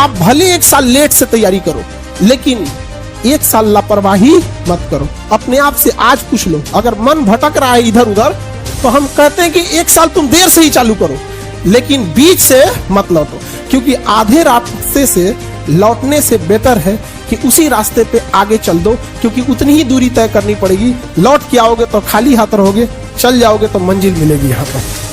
आप भले 1 साल लेट से तैयारी करो, लेकिन 1 साल लापरवाही मत करो। अपने आप से आज पूछ लो, अगर मन भटक रहा है इधर उधर, तो हम कहते हैं कि 1 साल तुम देर से ही चालू करो, लेकिन बीच से मत लौटो, क्योंकि आधे रास्ते से लौटने से बेटर है कि उसी रास्ते पे आगे चल दो, क्योंकि उतनी ही दूरी तय करनी पड़ेगी। लौट के आओगे तो खाली हाथ रहोगे, चल जाओगे तो मंजिल मिलेगी यहाँ पर।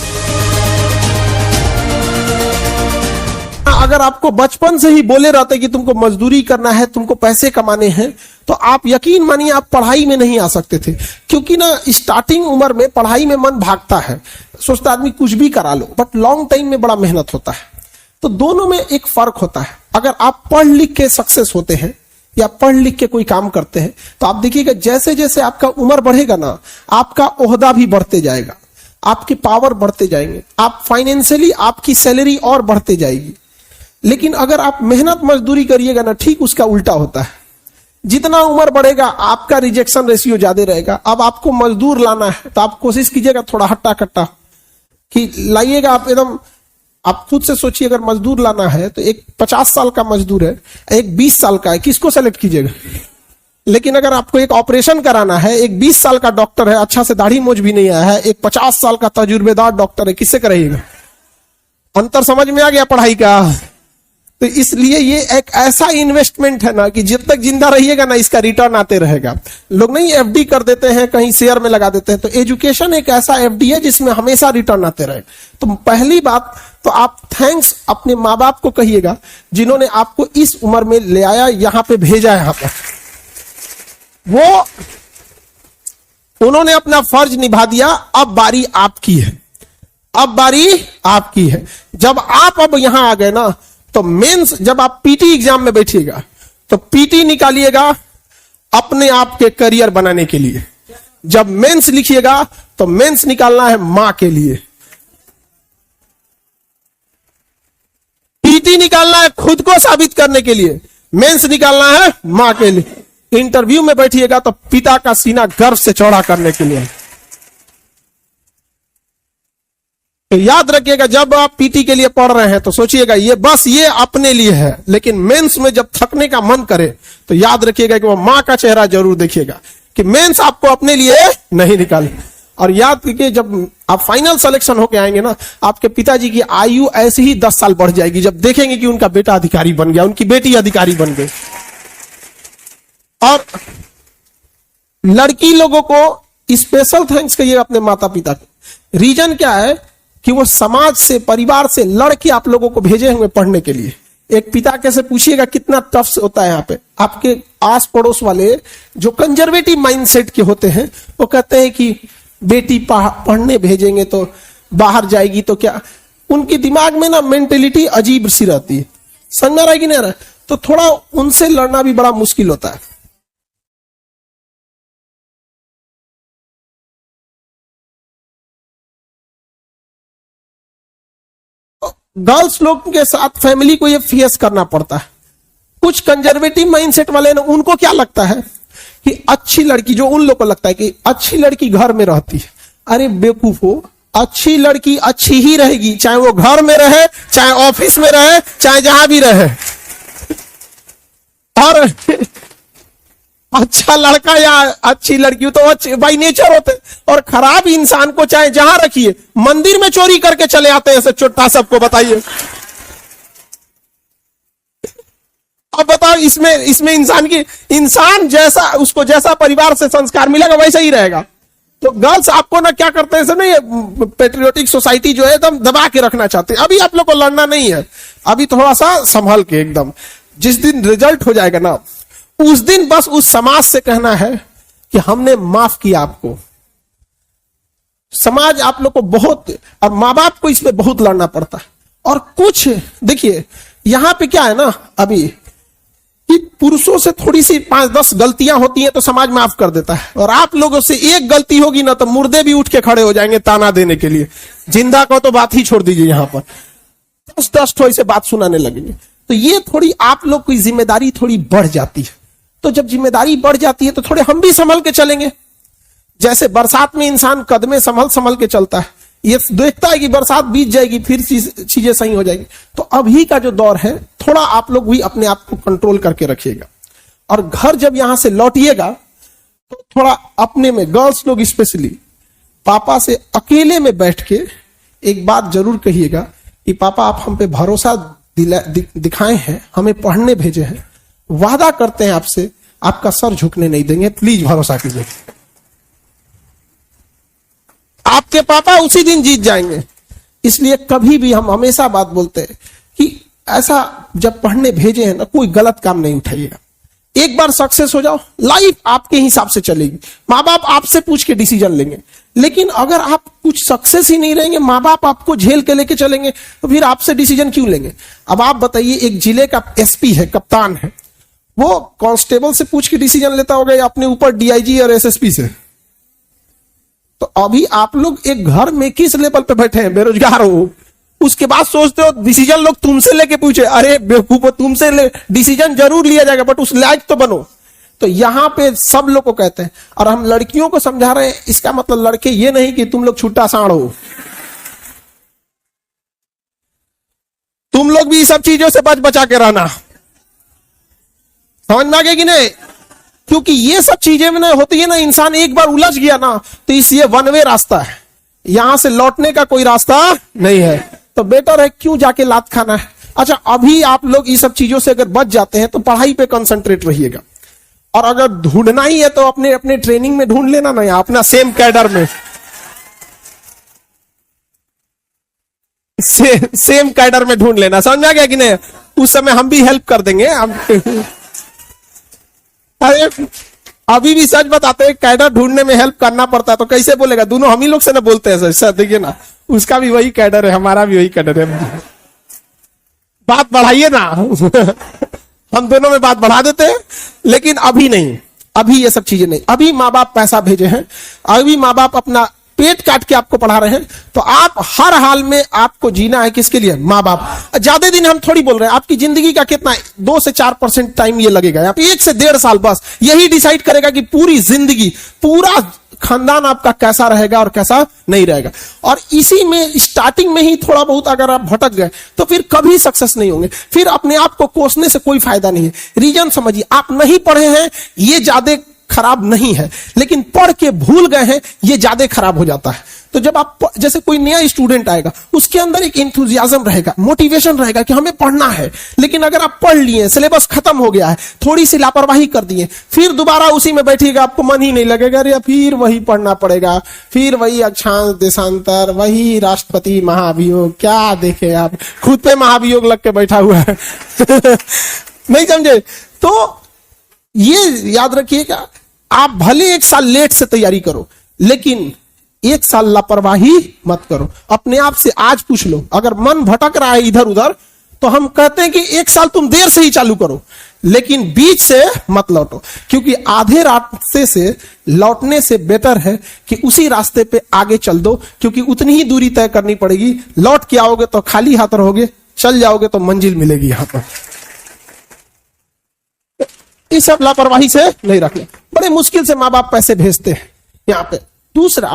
अगर आपको बचपन से ही बोले रहते कि तुमको मजदूरी करना है, तुमको पैसे कमाने हैं, तो आप यकीन मानिए आप पढ़ाई में नहीं आ सकते थे, क्योंकि ना स्टार्टिंग उम्र में पढ़ाई में मन भागता है, सोचता आदमी कुछ भी करा लो, बट लॉन्ग टाइम में बड़ा मेहनत होता है। तो दोनों में एक फर्क होता है। अगर आप पढ़ लिख के सक्सेस होते हैं या पढ़ लिख के कोई काम करते हैं, तो आप देखिएगा जैसे जैसे आपका उम्र बढ़ेगा ना, आपका ओहदा भी बढ़ते जाएगा, आपकी पावर बढ़ते जाएंगे, आप फाइनेंशियली आपकी सैलरी और बढ़ते जाएगी। लेकिन अगर आप मेहनत मजदूरी करिएगा ना, ठीक उसका उल्टा होता है। जितना उम्र बढ़ेगा आपका रिजेक्शन रेशियो ज्यादा रहेगा। अब आपको मजदूर लाना है तो आप कोशिश कीजिएगा थोड़ा हट्टा कट्टा कि लाइएगा। आप एकदम आप खुद से सोचिए, अगर मजदूर लाना है तो एक 50 साल का मजदूर है, एक 20 साल का है, किसको सेलेक्ट कीजिएगा? लेकिन अगर आपको एक ऑपरेशन कराना है, एक 20 साल का डॉक्टर है, अच्छा से दाढ़ी मोछ भी नहीं आया है, एक 50 साल का तजुर्बेदार डॉक्टर है, किससे कराइएगा? अंतर समझ में आ गया पढ़ाई का? तो इसलिए ये एक ऐसा इन्वेस्टमेंट है ना कि जब तक जिंदा रहिएगा ना, इसका रिटर्न आते रहेगा। लोग नहीं एफडी कर देते हैं, कहीं शेयर में लगा देते हैं, तो एजुकेशन एक ऐसा एफडी है जिसमें हमेशा रिटर्न आते रहे। तो पहली बात तो आप थैंक्स अपने माँ बाप को कहिएगा, जिन्होंने आपको इस उम्र में ले आया, यहां पे भेजा, यहां पर वो उन्होंने अपना फर्ज निभा दिया। अब बारी आपकी है, अब बारी आपकी है। जब आप अब यहां आ गए ना, तो मेंस जब आप पीटी एग्जाम में बैठिएगा तो पीटी निकालिएगा अपने आप के करियर बनाने के लिए। जब मेंस लिखिएगा तो मेंस निकालना है मां के लिए, पीटी निकालना है खुद को साबित करने के लिए, मेंस निकालना है मां के लिए। इंटरव्यू में बैठिएगा तो पिता का सीना गर्व से चौड़ा करने के लिए। तो याद रखिएगा, जब आप पीटी के लिए पढ़ रहे हैं तो सोचिएगा ये बस ये अपने लिए है, लेकिन मेंस में जब थकने का मन करे तो याद रखिएगा कि वो मां का चेहरा जरूर देखिएगा कि मेंस आपको अपने लिए नहीं निकाले। और याद रखिए, जब आप फाइनल सिलेक्शन होके आएंगे ना, आपके पिताजी की आयु ऐसे ही 10 साल बढ़ जाएगी, जब देखेंगे कि उनका बेटा अधिकारी बन गया, उनकी बेटी अधिकारी बन गई। और लड़की लोगों को स्पेशल थैंक्स कहिएगा अपने माता पिता को। रीजन क्या है कि वो समाज से, परिवार से लड़के आप लोगों को भेजे हुए पढ़ने के लिए। एक पिता कैसे पूछिएगा कितना टफ होता है यहाँ पे। आपके आस पड़ोस वाले जो कंजर्वेटिव माइंडसेट के होते हैं, वो कहते हैं कि बेटी पढ़ने भेजेंगे तो बाहर जाएगी तो क्या, उनके दिमाग में ना मेंटेलिटी अजीब सी रहती है, समझ रहा है कि नहीं रहा? तो थोड़ा उनसे लड़ना भी बड़ा मुश्किल होता है। गर्ल्स लोग के साथ फैमिली को ये फेस करना पड़ता है। कुछ कंजर्वेटिव माइंडसेट वाले ना, उनको क्या लगता है कि अच्छी लड़की, जो उन लोग को लगता है कि अच्छी लड़की घर में रहती है। अरे बेवकूफो, अच्छी लड़की अच्छी ही रहेगी, चाहे वो घर में रहे, चाहे ऑफिस में रहे, चाहे जहां भी रहे। और अच्छा लड़का या अच्छी लड़की तो अच्छे बाई नेचर होते, और खराब इंसान को चाहे जहां रखिए, मंदिर में चोरी करके चले आते हैं ऐसे चोटा, सबको बताइए। अब बताओ, इसमें इंसान जैसा, उसको जैसा परिवार से संस्कार मिलेगा वैसा ही रहेगा। तो गर्ल्स आपको ना क्या करते हैं, ना ये पेट्रियोटिक सोसाइटी जो है एकदम दबा के रखना चाहते हैं। अभी आप लोग को लड़ना नहीं है, अभी थोड़ा सा संभल के एकदम। जिस दिन रिजल्ट हो जाएगा ना, उस दिन बस उस समाज से कहना है कि हमने माफ किया आपको। समाज आप लोग को बहुत, और माँ बाप को इसमें बहुत लड़ना पड़ता है। और कुछ देखिए यहां पे क्या है ना, अभी कि पुरुषों से थोड़ी सी 5-10 गलतियां होती हैं तो समाज माफ कर देता है, और आप लोगों से एक गलती होगी ना तो मुर्दे भी उठ के खड़े हो जाएंगे ताना देने के लिए। जिंदा को तो बात ही छोड़ दीजिए, यहां पर 10 थोड़ी से बात सुनाने लगेंगे। तो ये थोड़ी आप लोग की जिम्मेदारी थोड़ी बढ़ जाती है। तो जब जिम्मेदारी बढ़ जाती है तो थोड़े हम भी संभल के चलेंगे। जैसे बरसात में इंसान कदमे संभल के चलता है, ये देखता है कि बरसात बीत जाएगी फिर चीजें सही हो जाएगी। तो अभी का जो दौर है थोड़ा आप लोग भी अपने आप को कंट्रोल करके रखिएगा, और घर जब यहां से लौटिएगा तो थोड़ा अपने में, गर्ल्स लोग स्पेशली, पापा से अकेले में बैठ के एक बात जरूर कहिएगा कि पापा आप हम पे भरोसा दिखाए हैं, हमें पढ़ने भेजे हैं, वादा करते हैं आपसे आपका सर झुकने नहीं देंगे, प्लीज भरोसा कीजिए। आपके पापा उसी दिन जीत जाएंगे। इसलिए कभी भी हम हमेशा बात बोलते हैं कि ऐसा जब पढ़ने भेजे हैं ना, कोई गलत काम नहीं उठाइएगा। एक बार सक्सेस हो जाओ, लाइफ आपके हिसाब से चलेगी, माँ बाप आपसे पूछ के डिसीजन लेंगे। लेकिन अगर आप कुछ सक्सेस ही नहीं रहेंगे, माँ बाप आपको झेल के लेके चलेंगे, तो फिर आपसे डिसीजन क्यों लेंगे। अब आप बताइए, एक जिले का एसपी है, कप्तान है, वो कांस्टेबल से पूछ के डिसीजन लेता होगा या अपने ऊपर डीआईजी और एसएसपी से। तो अभी आप लोग एक घर में किस लेवल पे बैठे हैं, बेरोजगार हो, उसके बाद सोचते हो डिसीजन लोग तुमसे लेके पूछे। अरे बेवकूफ, तुमसे डिसीजन जरूर लिया जाएगा बट उस लायक तो बनो। तो यहां पे सब लोग को कहते हैं, और हम लड़कियों को समझा रहे हैं, इसका मतलब लड़के ये नहीं कि तुम लोग छुट्टा साड़ हो, तुम लोग भी सब चीजों से बच बचा के रहना, समझ में आ गया कि नहीं। क्योंकि ये सब चीजें में होती है ना, इंसान एक बार उलझ गया ना तो ये वन वे रास्ता है, यहां से लौटने का कोई रास्ता नहीं है। तो बेटर है क्यों जाके लात खाना है। अच्छा, अभी आप लोग ये सब चीजों से अगर बच जाते हैं तो पढ़ाई पे कंसंट्रेट रहिएगा, और अगर ढूंढना ही है तो अपने अपने ट्रेनिंग में ढूंढ लेना ना, अपना सेम कैडर में, सेम कैडर में ढूंढ लेना, समझ आ गया कि नहीं। उस समय हम भी हेल्प कर देंगे। अरे अभी भी सच बताते हैं, कैडर ढूंढने में हेल्प करना पड़ता है, तो कैसे बोलेगा, दोनों हम ही लोग से ना बोलते हैं सर, देखिए ना, उसका भी वही कैडर है, हमारा भी वही कैडर है, बात बढ़ाइए ना। हम दोनों में बात बढ़ा देते हैं, लेकिन अभी नहीं, अभी ये सब चीजें नहीं। अभी माँ बाप पैसा भेजे हैं, अभी माँ बाप अपना पेट काट के आपको पढ़ा रहे हैं, तो आप हर हाल में आपको जीना है किसके लिए, माँ बाप। ज्यादा दिन हम थोड़ी बोल रहे हैं, आपकी जिंदगी का कितना 2 से 4% टाइम ये लगेगा, आप 1 से 1.5 साल, बस यही डिसाइड करेगा कि पूरी जिंदगी, पूरा खानदान आपका कैसा रहेगा और कैसा नहीं रहेगा। और इसी में स्टार्टिंग में ही थोड़ा बहुत अगर आप भटक गए तो फिर कभी सक्सेस नहीं होंगे, फिर अपने आप को कोसने से कोई फायदा नहीं है। रीजन समझिए, आप नहीं पढ़े हैं ये ज्यादा खराब नहीं है, लेकिन पढ़ के भूल गए हैं ये ज्यादा खराब हो जाता है। तो जब आप, जैसे कोई नया स्टूडेंट आएगा, उसके अंदर एक एंथुसियाज्म रहेगा, मोटिवेशन रहेगा कि हमें पढ़ना है, लेकिन अगर आप पढ़ लिए, सिलेबस खत्म हो गया है, थोड़ी सी लापरवाही कर दिए, फिर दोबारा उसी में बैठिएगा, आपको मन ही नहीं लगेगा, अरे फिर वही पढ़ना पड़ेगा, फिर वही अक्षांश देशांतर, वही राष्ट्रपति महाभियोग, क्या देखे आप, खुद पे महाभियोग लग के बैठा हुआ है। नहीं समझे। तो ये याद रखिएगा, आप भले 1 साल लेट से तैयारी करो, लेकिन 1 साल लापरवाही मत करो। अपने आप से आज पूछ लो, अगर मन भटक रहा है इधर उधर, तो हम कहते हैं कि 1 साल तुम देर से ही चालू करो, लेकिन बीच से मत लौटो, क्योंकि आधे रास्ते से लौटने से बेटर है कि उसी रास्ते पे आगे चल दो, क्योंकि उतनी ही दूरी तय करनी पड़ेगी। लौट के आओगे तो खाली हाथ रहोगे, चल जाओगे तो मंजिल मिलेगी यहां पर। इस सब लापरवाही से नहीं रखना। बड़े मुश्किल से माँ बाप पैसे भेजते हैं यहाँ पे। दूसरा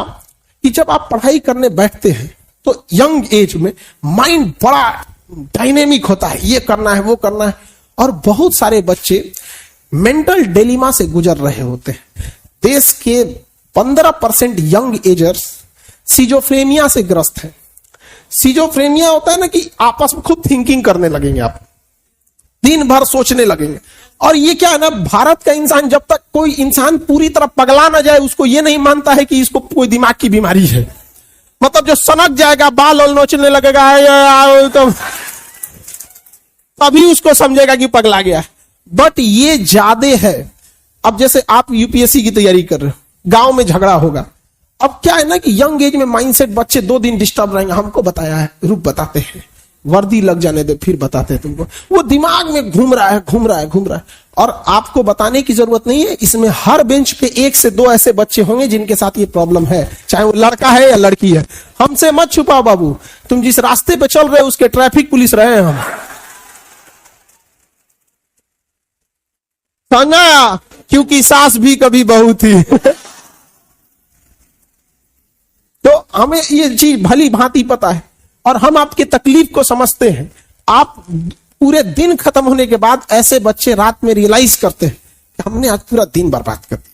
कि जब आप पढ़ाई करने बैठते हैं तो यंग एज में माइंड बड़ा डायनेमिक होता है, ये करना है वो करना है, और बहुत सारे बच्चे मेंटल डिलेमा से गुजर रहे होते हैं। देश के 15% यंग एजर्स सिजोफ्रेनिया से ग्रस्त हैं। सिजोफ्रेनिया होता है ना कि आपस में खुद थिंकिंग करने लगेंगे, आप दिन भर सोचने लगेंगे। और ये क्या है ना, भारत का इंसान, जब तक कोई इंसान पूरी तरह पगला ना जाए, उसको ये नहीं मानता है कि इसको कोई दिमाग की बीमारी है। मतलब जो सनक जाएगा, बाल और नोचने लगेगा, तो तभी उसको समझेगा कि पगला गया। बट ये ज्यादा है। अब जैसे आप यूपीएससी की तैयारी कर रहे हो, गांव में झगड़ा होगा। अब क्या है ना कि यंग एज में माइंडसेट बच्चे 2 दिन डिस्टर्ब रहेंगे। हमको बताया है, रुक बताते हैं, वर्दी लग जाने दे फिर बताते हैं तुमको। वो दिमाग में घूम रहा है। और आपको बताने की जरूरत नहीं है, इसमें हर बेंच पे 1 से 2 ऐसे बच्चे होंगे जिनके साथ ये प्रॉब्लम है, चाहे वो लड़का है या लड़की है। हमसे मत छुपाओ बाबू, तुम जिस रास्ते पे चल रहे हो उसके ट्रैफिक पुलिस रहे हैं हम, समझा? क्योंकि सास भी कभी बहू थी। तो हमें ये चीज भली भांति पता है और हम आपके तकलीफ को समझते हैं। आप पूरे दिन खत्म होने के बाद ऐसे बच्चे रात में रियलाइज करते हैं कि हमने आज पूरा दिन बर्बाद कर दिया।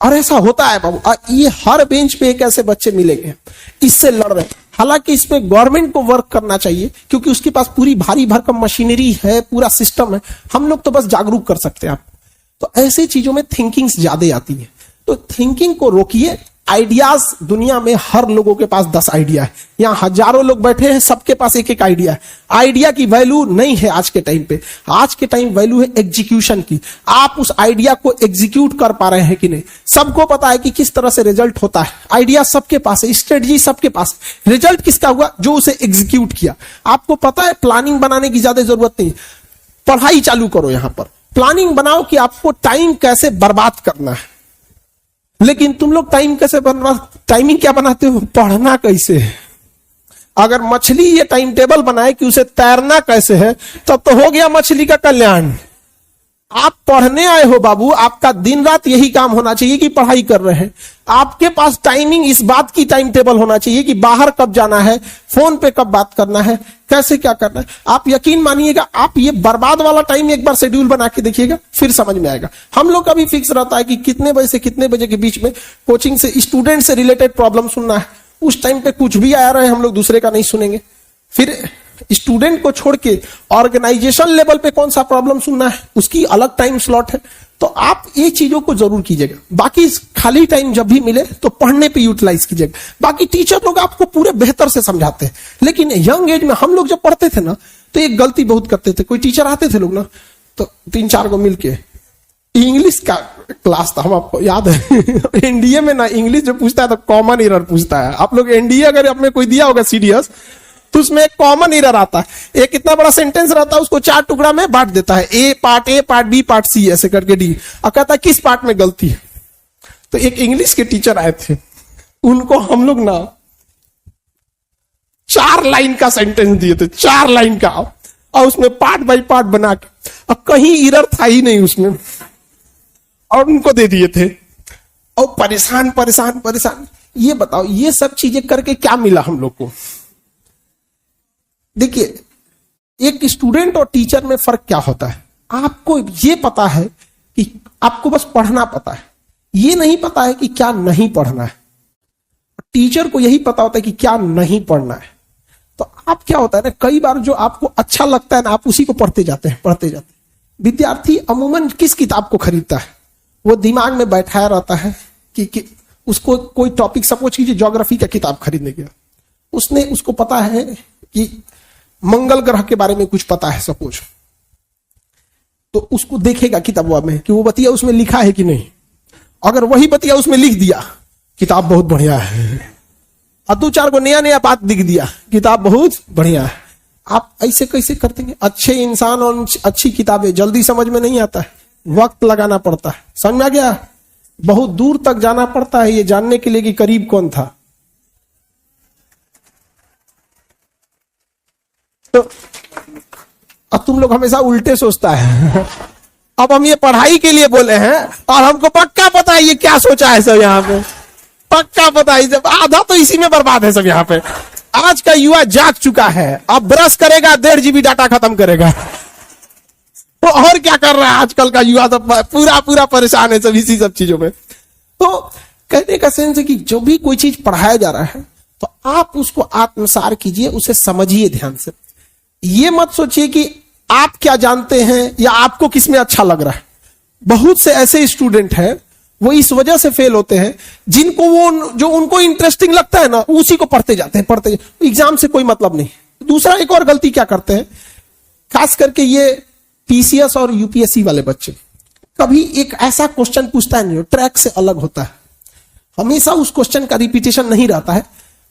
और ऐसा होता है बाबू, ये हर बेंच पे एक ऐसे बच्चे मिलेंगे इससे लड़ रहे हैं। हालांकि इसमें गवर्नमेंट को वर्क करना चाहिए क्योंकि उसके पास पूरी भारी भरकम मशीनरी है, पूरा सिस्टम है। हम लोग तो बस जागरूक कर सकते हैं आपको। तो ऐसी चीजों में थिंकिंग्स ज्यादा आती है, तो थिंकिंग को रोकिए। आइडियाज दुनिया में हर लोगों के पास 10 आइडिया है। यहां हजारों लोग बैठे हैं, सबके पास एक एक आइडिया है। आइडिया की वैल्यू नहीं है आज के टाइम पे। आज के टाइम वैल्यू है एग्जीक्यूशन की। आप उस आइडिया को एग्जीक्यूट कर पा रहे हैं कि नहीं। सबको पता है कि किस तरह से रिजल्ट होता है। आइडिया सबके पास है, स्ट्रेटजी सबके पास। रिजल्ट किसका हुआ? जो उसे एग्जीक्यूट किया। आपको पता है प्लानिंग बनाने की ज्यादा जरूरत नहीं। पढ़ाई चालू करो, यहां पर प्लानिंग बनाओ कि आपको टाइम कैसे बर्बाद करना है। लेकिन तुम लोग टाइमिंग क्या बनाते हो? पढ़ना कैसे है। अगर मछली ये टाइम टेबल बनाए कि उसे तैरना कैसे है, तब तो हो गया मछली का कल्याण। आप पढ़ने आए हो बाबू, आपका दिन रात यही काम होना चाहिए कि पढ़ाई कर रहे हैं। आपके पास टाइमिंग इस बात की टाइम टेबल होना चाहिए कि बाहर कब जाना है, फोन पे कब बात करना है, कैसे क्या करना है। आप यकीन मानिएगा, आप ये बर्बाद वाला टाइम एक बार शेड्यूल बना के देखिएगा, फिर समझ में आएगा। हम लोग का भी फिक्स रहता है कि कितने बजे से कितने बजे के बीच में कोचिंग से स्टूडेंट से रिलेटेड प्रॉब्लम सुनना है। उस टाइम पे कुछ भी आ रहा है, हम लोग दूसरे का नहीं सुनेंगे। फिर स्टूडेंट को छोड़ के ऑर्गेनाइजेशन लेवल पे कौन सा प्रॉब्लम सुनना है, उसकी अलग टाइम स्लॉट है। तो आप ये चीजों को जरूर कीजिएगा। बाकी खाली टाइम जब भी मिले तो पढ़ने पे यूटिलाइज कीजिएगा। बाकी टीचर लोग आपको पूरे बेहतर से समझाते हैं। लेकिन यंग एज में हम लोग जब पढ़ते थे ना, तो एक गलती बहुत करते थे। कोई टीचर आते थे लोग ना, तो 3-4 को मिलके इंग्लिश का क्लास था, हम आपको याद है एनडीए में ना इंग्लिश जो पूछता है तो कॉमन एरर पूछता है। आप लोग एनडीए अगर आपने कोई दिया होगा सीरियस, तो उसमें एक कॉमन एरर आता है। एक इतना बड़ा सेंटेंस रहता है, उसको 4 टुकड़ा में बांट देता है। ए पार्ट बी पार्ट सी ऐसे करके डी, और कहता है किस पार्ट में गलती है। तो एक इंग्लिश के टीचर आए थे, उनको हम लोग ना 4 लाइन का सेंटेंस दिए थे, 4 लाइन का, और उसमें पार्ट बाई पार्ट बना के, और कहीं एरर था ही नहीं उसमें, और उनको दे दिए थे। और परेशान। ये बताओ, ये सब चीजें करके क्या मिला हम लोग को? देखिए, एक स्टूडेंट और टीचर में फर्क क्या होता है। आपको ये पता है कि आपको बस पढ़ना पता है, ये नहीं पता है कि क्या नहीं पढ़ना है। टीचर को यही पता होता है कि क्या नहीं पढ़ना है। तो आप क्या होता है ना, कई बार जो आपको अच्छा लगता है ना, आप उसी को पढ़ते जाते हैं। विद्यार्थी अमूमन किस किताब को खरीदता है? वो दिमाग में बैठाया रहता है कि उसको कोई टॉपिक, सपोज कीजिए ज्योग्राफी का किताब खरीदने गया, उसको पता है कि मंगल ग्रह के बारे में कुछ पता है सपोज, तो उसको देखेगा किताब में कि वो बतिया उसमें लिखा है कि नहीं। अगर वही बतिया उसमें लिख दिया, किताब बहुत बढ़िया है। और 2-4 को नया बात लिख दिया, किताब बहुत बढ़िया है। आप ऐसे कैसे करते हैं? अच्छे इंसान और अच्छी किताबें जल्दी समझ में नहीं आता है, वक्त लगाना पड़ता है। समझ में आ गया? बहुत दूर तक जाना पड़ता है ये जानने के लिए कि करीब कौन था। तो अब तुम लोग हमेशा उल्टे सोचता है। अब हम ये पढ़ाई के लिए बोले हैं और हमको पक्का पता है ये क्या सोचा है सब यहाँ पे, पक्का पता है। जब आधा तो इसी में बर्बाद है सब यहाँ पे। आज का युवा जाग चुका है, अब ब्रश करेगा 1.5 GB डाटा खत्म करेगा। तो और क्या कर रहा है आजकल का युवा? तो पूरा परेशान है सब इसी सब चीजों में। तो कहने का सेंस है कि जो भी कोई चीज पढ़ाया जा रहा है तो आप उसको आत्मसार कीजिए, उसे समझिए ध्यान से। ये मत सोचिए कि आप क्या जानते हैं या आपको किसमें अच्छा लग रहा है। बहुत से ऐसे स्टूडेंट हैं, वो इस वजह से फेल होते हैं, जिनको वो जो उनको इंटरेस्टिंग लगता है ना, उसी को पढ़ते जाते हैं। एग्जाम से कोई मतलब नहीं। दूसरा एक और गलती क्या करते हैं, खास करके ये पीसीएस और यूपीएससी वाले बच्चे, कभी एक ऐसा क्वेश्चन पूछता है जो ट्रैक से अलग होता है। हमेशा उस क्वेश्चन का रिपीटेशन नहीं रहता है।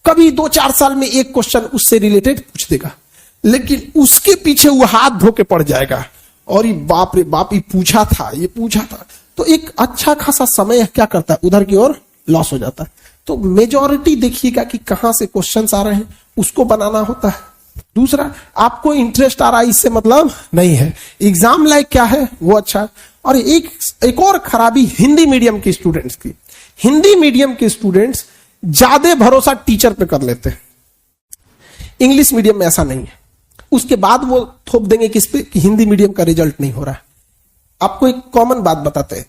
कभी 2-4 साल में एक क्वेश्चन उससे रिलेटेड पूछ देगा, लेकिन उसके पीछे वो हाथ धो के पड़ जाएगा और ये बाप रे बाप, ये पूछा था। तो एक अच्छा खासा समय क्या करता है, उधर की ओर लॉस हो जाता है। तो मेजॉरिटी देखिएगा कि कहां से क्वेश्चंस आ रहे हैं, उसको बनाना होता है। दूसरा, आपको इंटरेस्ट आ रहा है इससे मतलब नहीं है, एग्जाम लाइक क्या है वो अच्छा है। और एक और खराबी हिंदी मीडियम के स्टूडेंट्स की, हिंदी मीडियम के स्टूडेंट्स ज्यादा भरोसा टीचर पे कर लेते हैं। इंग्लिश मीडियम में ऐसा नहीं है। उसके बाद वो थोप देंगे किस पे कि हिंदी मीडियम का रिजल्ट नहीं हो रहा है। आपको एक कॉमन बात बताते हैं,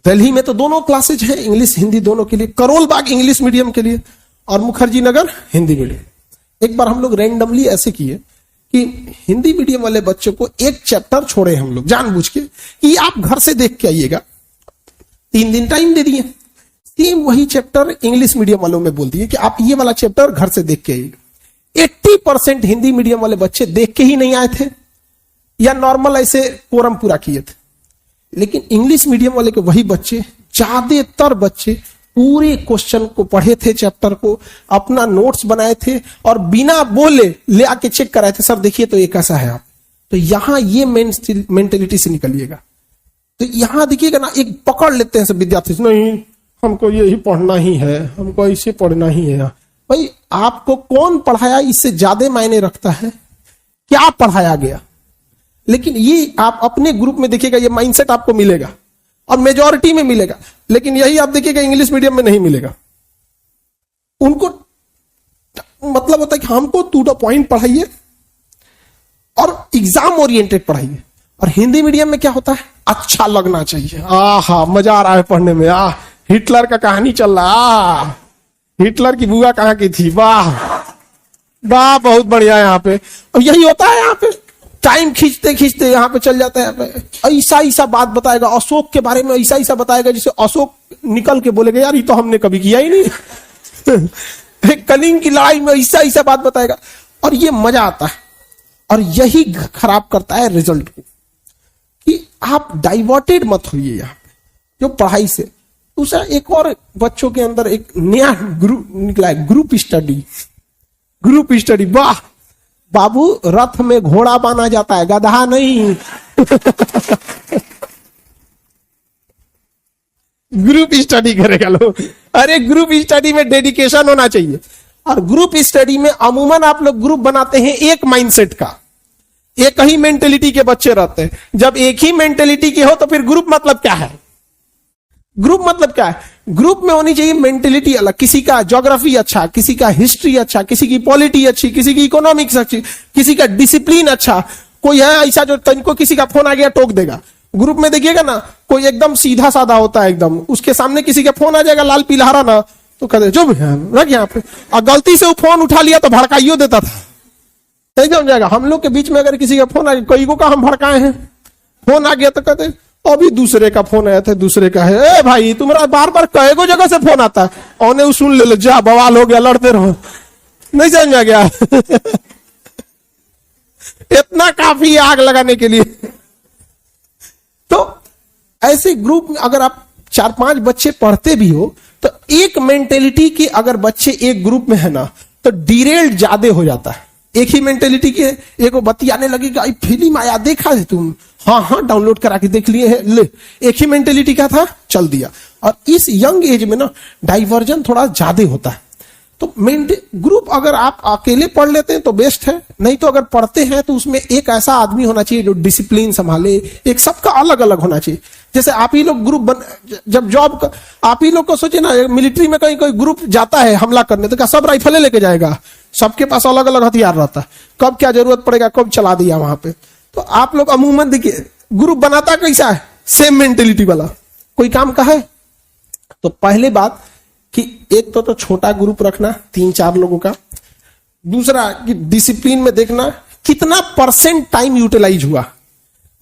दिल्ली में तो दोनों क्लासेज हैं, इंग्लिश हिंदी दोनों के लिए। करोल बाग इंग्लिश मीडियम के लिए और मुखर्जी नगर हिंदी मीडियम। एक बार हम लोग रैंडमली ऐसे किए कि हिंदी मीडियम वाले बच्चों को एक चैप्टर छोड़े हम लोग जानबूझ के कि आप घर से देख के आइएगा। 3 दिन टाइम दे दिए। सेम वही चैप्टर इंग्लिश मीडियम वालों में बोल दिए कि आप ये वाला चैप्टर घर से देख के आइएगा। 80% हिंदी मीडियम वाले बच्चे देख के ही नहीं आए थे या नॉर्मल ऐसे कोरम पूरा किए थे। लेकिन इंग्लिश मीडियम वाले के वही बच्चे, ज्यादातर बच्चे पूरे क्वेश्चन को पढ़े थे, चैप्टर को अपना नोट्स बनाए थे और बिना बोले ले आके चेक कराए थे, सर देखिए तो ये कैसा है आप। तो यहां ये मेंटेलिटी से निकलिएगा। तो यहां देखिएगा ना, एक पकड़ लेते हैं सब विद्यार्थी, नहीं हमको यही पढ़ना ही है, हमको इसे पढ़ना ही है। भाई आपको कौन पढ़ाया इससे ज्यादा मायने रखता है, क्या पढ़ाया गया। लेकिन ये आप अपने ग्रुप में देखिएगा, ये माइंडसेट आपको मिलेगा और मेजॉरिटी में मिलेगा। लेकिन यही आप देखिएगा इंग्लिश मीडियम में नहीं मिलेगा। उनको मतलब होता है कि हमको टू द पॉइंट पढ़ाइए और एग्जाम ओरिएंटेड पढ़ाइए। और हिंदी मीडियम में क्या होता है, अच्छा लगना चाहिए, आहा मजा आ रहा है पढ़ने में, हिटलर का कहानी चल रहा, हिटलर की बुआ कहां की थी, वाह वाह बहुत बढ़िया यहाँ पे। और यही होता है यहाँ पे, टाइम खींचते खींचते यहाँ पे चल जाता है। ऐसा ऐसा बात बताएगा अशोक के बारे में, ऐसा ऐसा बताएगा जिसे अशोक निकल के बोलेगा यार ये तो हमने कभी किया ही नहीं। कलिंग की लड़ाई में ऐसा ऐसा बात बताएगा और ये मजा आता है। और यही खराब करता है रिजल्ट को, कि आप डाइवर्टेड मत होइए यहाँ पे जो पढ़ाई से। दूसरा एक और बच्चों के अंदर एक नया ग्रुप निकला है, ग्रुप स्टडी। ग्रुप स्टडी, वाह बाबू रथ में घोड़ा बांधा जाता है, गधा नहीं। ग्रुप स्टडी करेगा लोग। अरे ग्रुप स्टडी में डेडिकेशन होना चाहिए। और ग्रुप स्टडी में अमूमन आप लोग ग्रुप बनाते हैं एक माइंडसेट का, एक ही मेंटेलिटी के बच्चे रहते हैं। जब एक ही मेंटेलिटी के हो तो फिर ग्रुप मतलब क्या है। ग्रुप मतलब क्या है, ग्रुप में होनी चाहिए मेंटेलिटी अलग। किसी का ज्योग्राफी अच्छा, किसी का हिस्ट्री अच्छा, किसी की पॉलिटी अच्छी, किसी की इकोनॉमिक्स अच्छी, किसी का डिसिप्लिन अच्छा। कोई है ऐसा जो तनिको किसी का फोन आ गया टोक देगा। ग्रुप में देखिएगा ना, कोई एकदम सीधा साधा होता है एकदम, उसके सामने किसी का फोन आ जाएगा लाल पीला हरा ना, तो कहते जो रख यहाँ पे, और गलती से वो फोन उठा लिया तो भड़काइयो देता था। सही समझ जाएगा। हम लोग के बीच में अगर किसी का फोन आ गया, कई को का हम भड़काए हैं, फोन आ गया तो कहते अभी दूसरे का फोन आया था, दूसरे का है। ए भाई तुम्हारा बार बार कई को जगह से फोन आता है, औने सुन ले लो, जा बवाल हो गया, लड़ते रहो। नहीं समझ आ गया। इतना काफी आग लगाने के लिए। तो ऐसे ग्रुप में अगर आप 4-5 बच्चे पढ़ते भी हो तो एक मेंटेलिटी के अगर बच्चे एक ग्रुप में है ना, तो डिरेल्ड ज्यादा हो जाता है। एक ही मेंटेलिटी के एक बतियाने लगेगा, फिल्म आया देखा है तुम, हाँ हाँ डाउनलोड करा के देख लिए है, ले। एक ही मेंटेलिटी का था, चल दिया। और इस यंग एज में ना डाइवर्जन थोड़ा ज्यादा होता है। तो ग्रुप अगर आप अकेले पढ़ लेते हैं तो बेस्ट है, नहीं तो अगर पढ़ते हैं तो उसमें एक ऐसा आदमी होना चाहिए जो डिसिप्लिन संभाले। एक सबका अलग अलग होना चाहिए। जैसे आप ही लोग ग्रुप जब जॉब आप ही लोग को सोचे ना, मिलिट्री में कहीं कोई ग्रुप जाता है हमला करने, तो क्या सब राइफले लेके जाएगा? सबके पास अलग अलग हथियार रहता है, कब क्या जरूरत पड़ेगा कब चला दिया वहां पे। तो आप लोग अमूमन देखिए ग्रुप बनाता कैसा है, सेम मेंटेलिटी वाला। कोई काम का है तो पहले बात कि एक तो छोटा ग्रुप रखना 3-4 लोगों का। दूसरा कि डिसिप्लिन में देखना कितना % टाइम यूटिलाइज हुआ।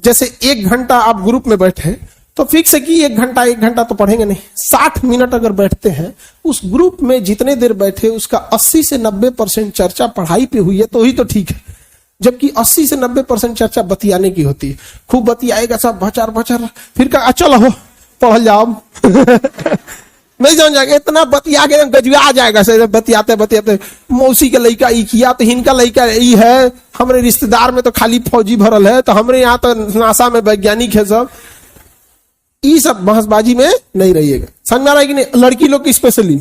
जैसे 1 घंटा आप ग्रुप में बैठे तो फिक्स है कि 1 घंटा तो पढ़ेंगे नहीं। 60 मिनट अगर बैठते हैं, उस ग्रुप में जितने देर बैठे उसका 80 से 90% चर्चा पढ़ाई पे हुई है तो ही तो ठीक है। जबकि 80 से 90% चर्चा बतियाने की होती है। खूब बतियाएगा सब भचर भचर, फिर कहा चलो हो पढ़ जाओ। नहीं समझ जाएगा, इतना बतिया के गजवा आ जाएगा। सर बतियाते बतियाते मौसी के लड़का ई किया तो हिनका लड़का ई है, हमारे रिश्तेदार में तो खाली फौजी भरल है, तो हमरे यहाँ तो नासा में वैज्ञानिक है सब। ये सब बहसबाजी में नहीं रहिएगा। समझ में आ रहा है कि नहीं? लड़की लोग की स्पेशली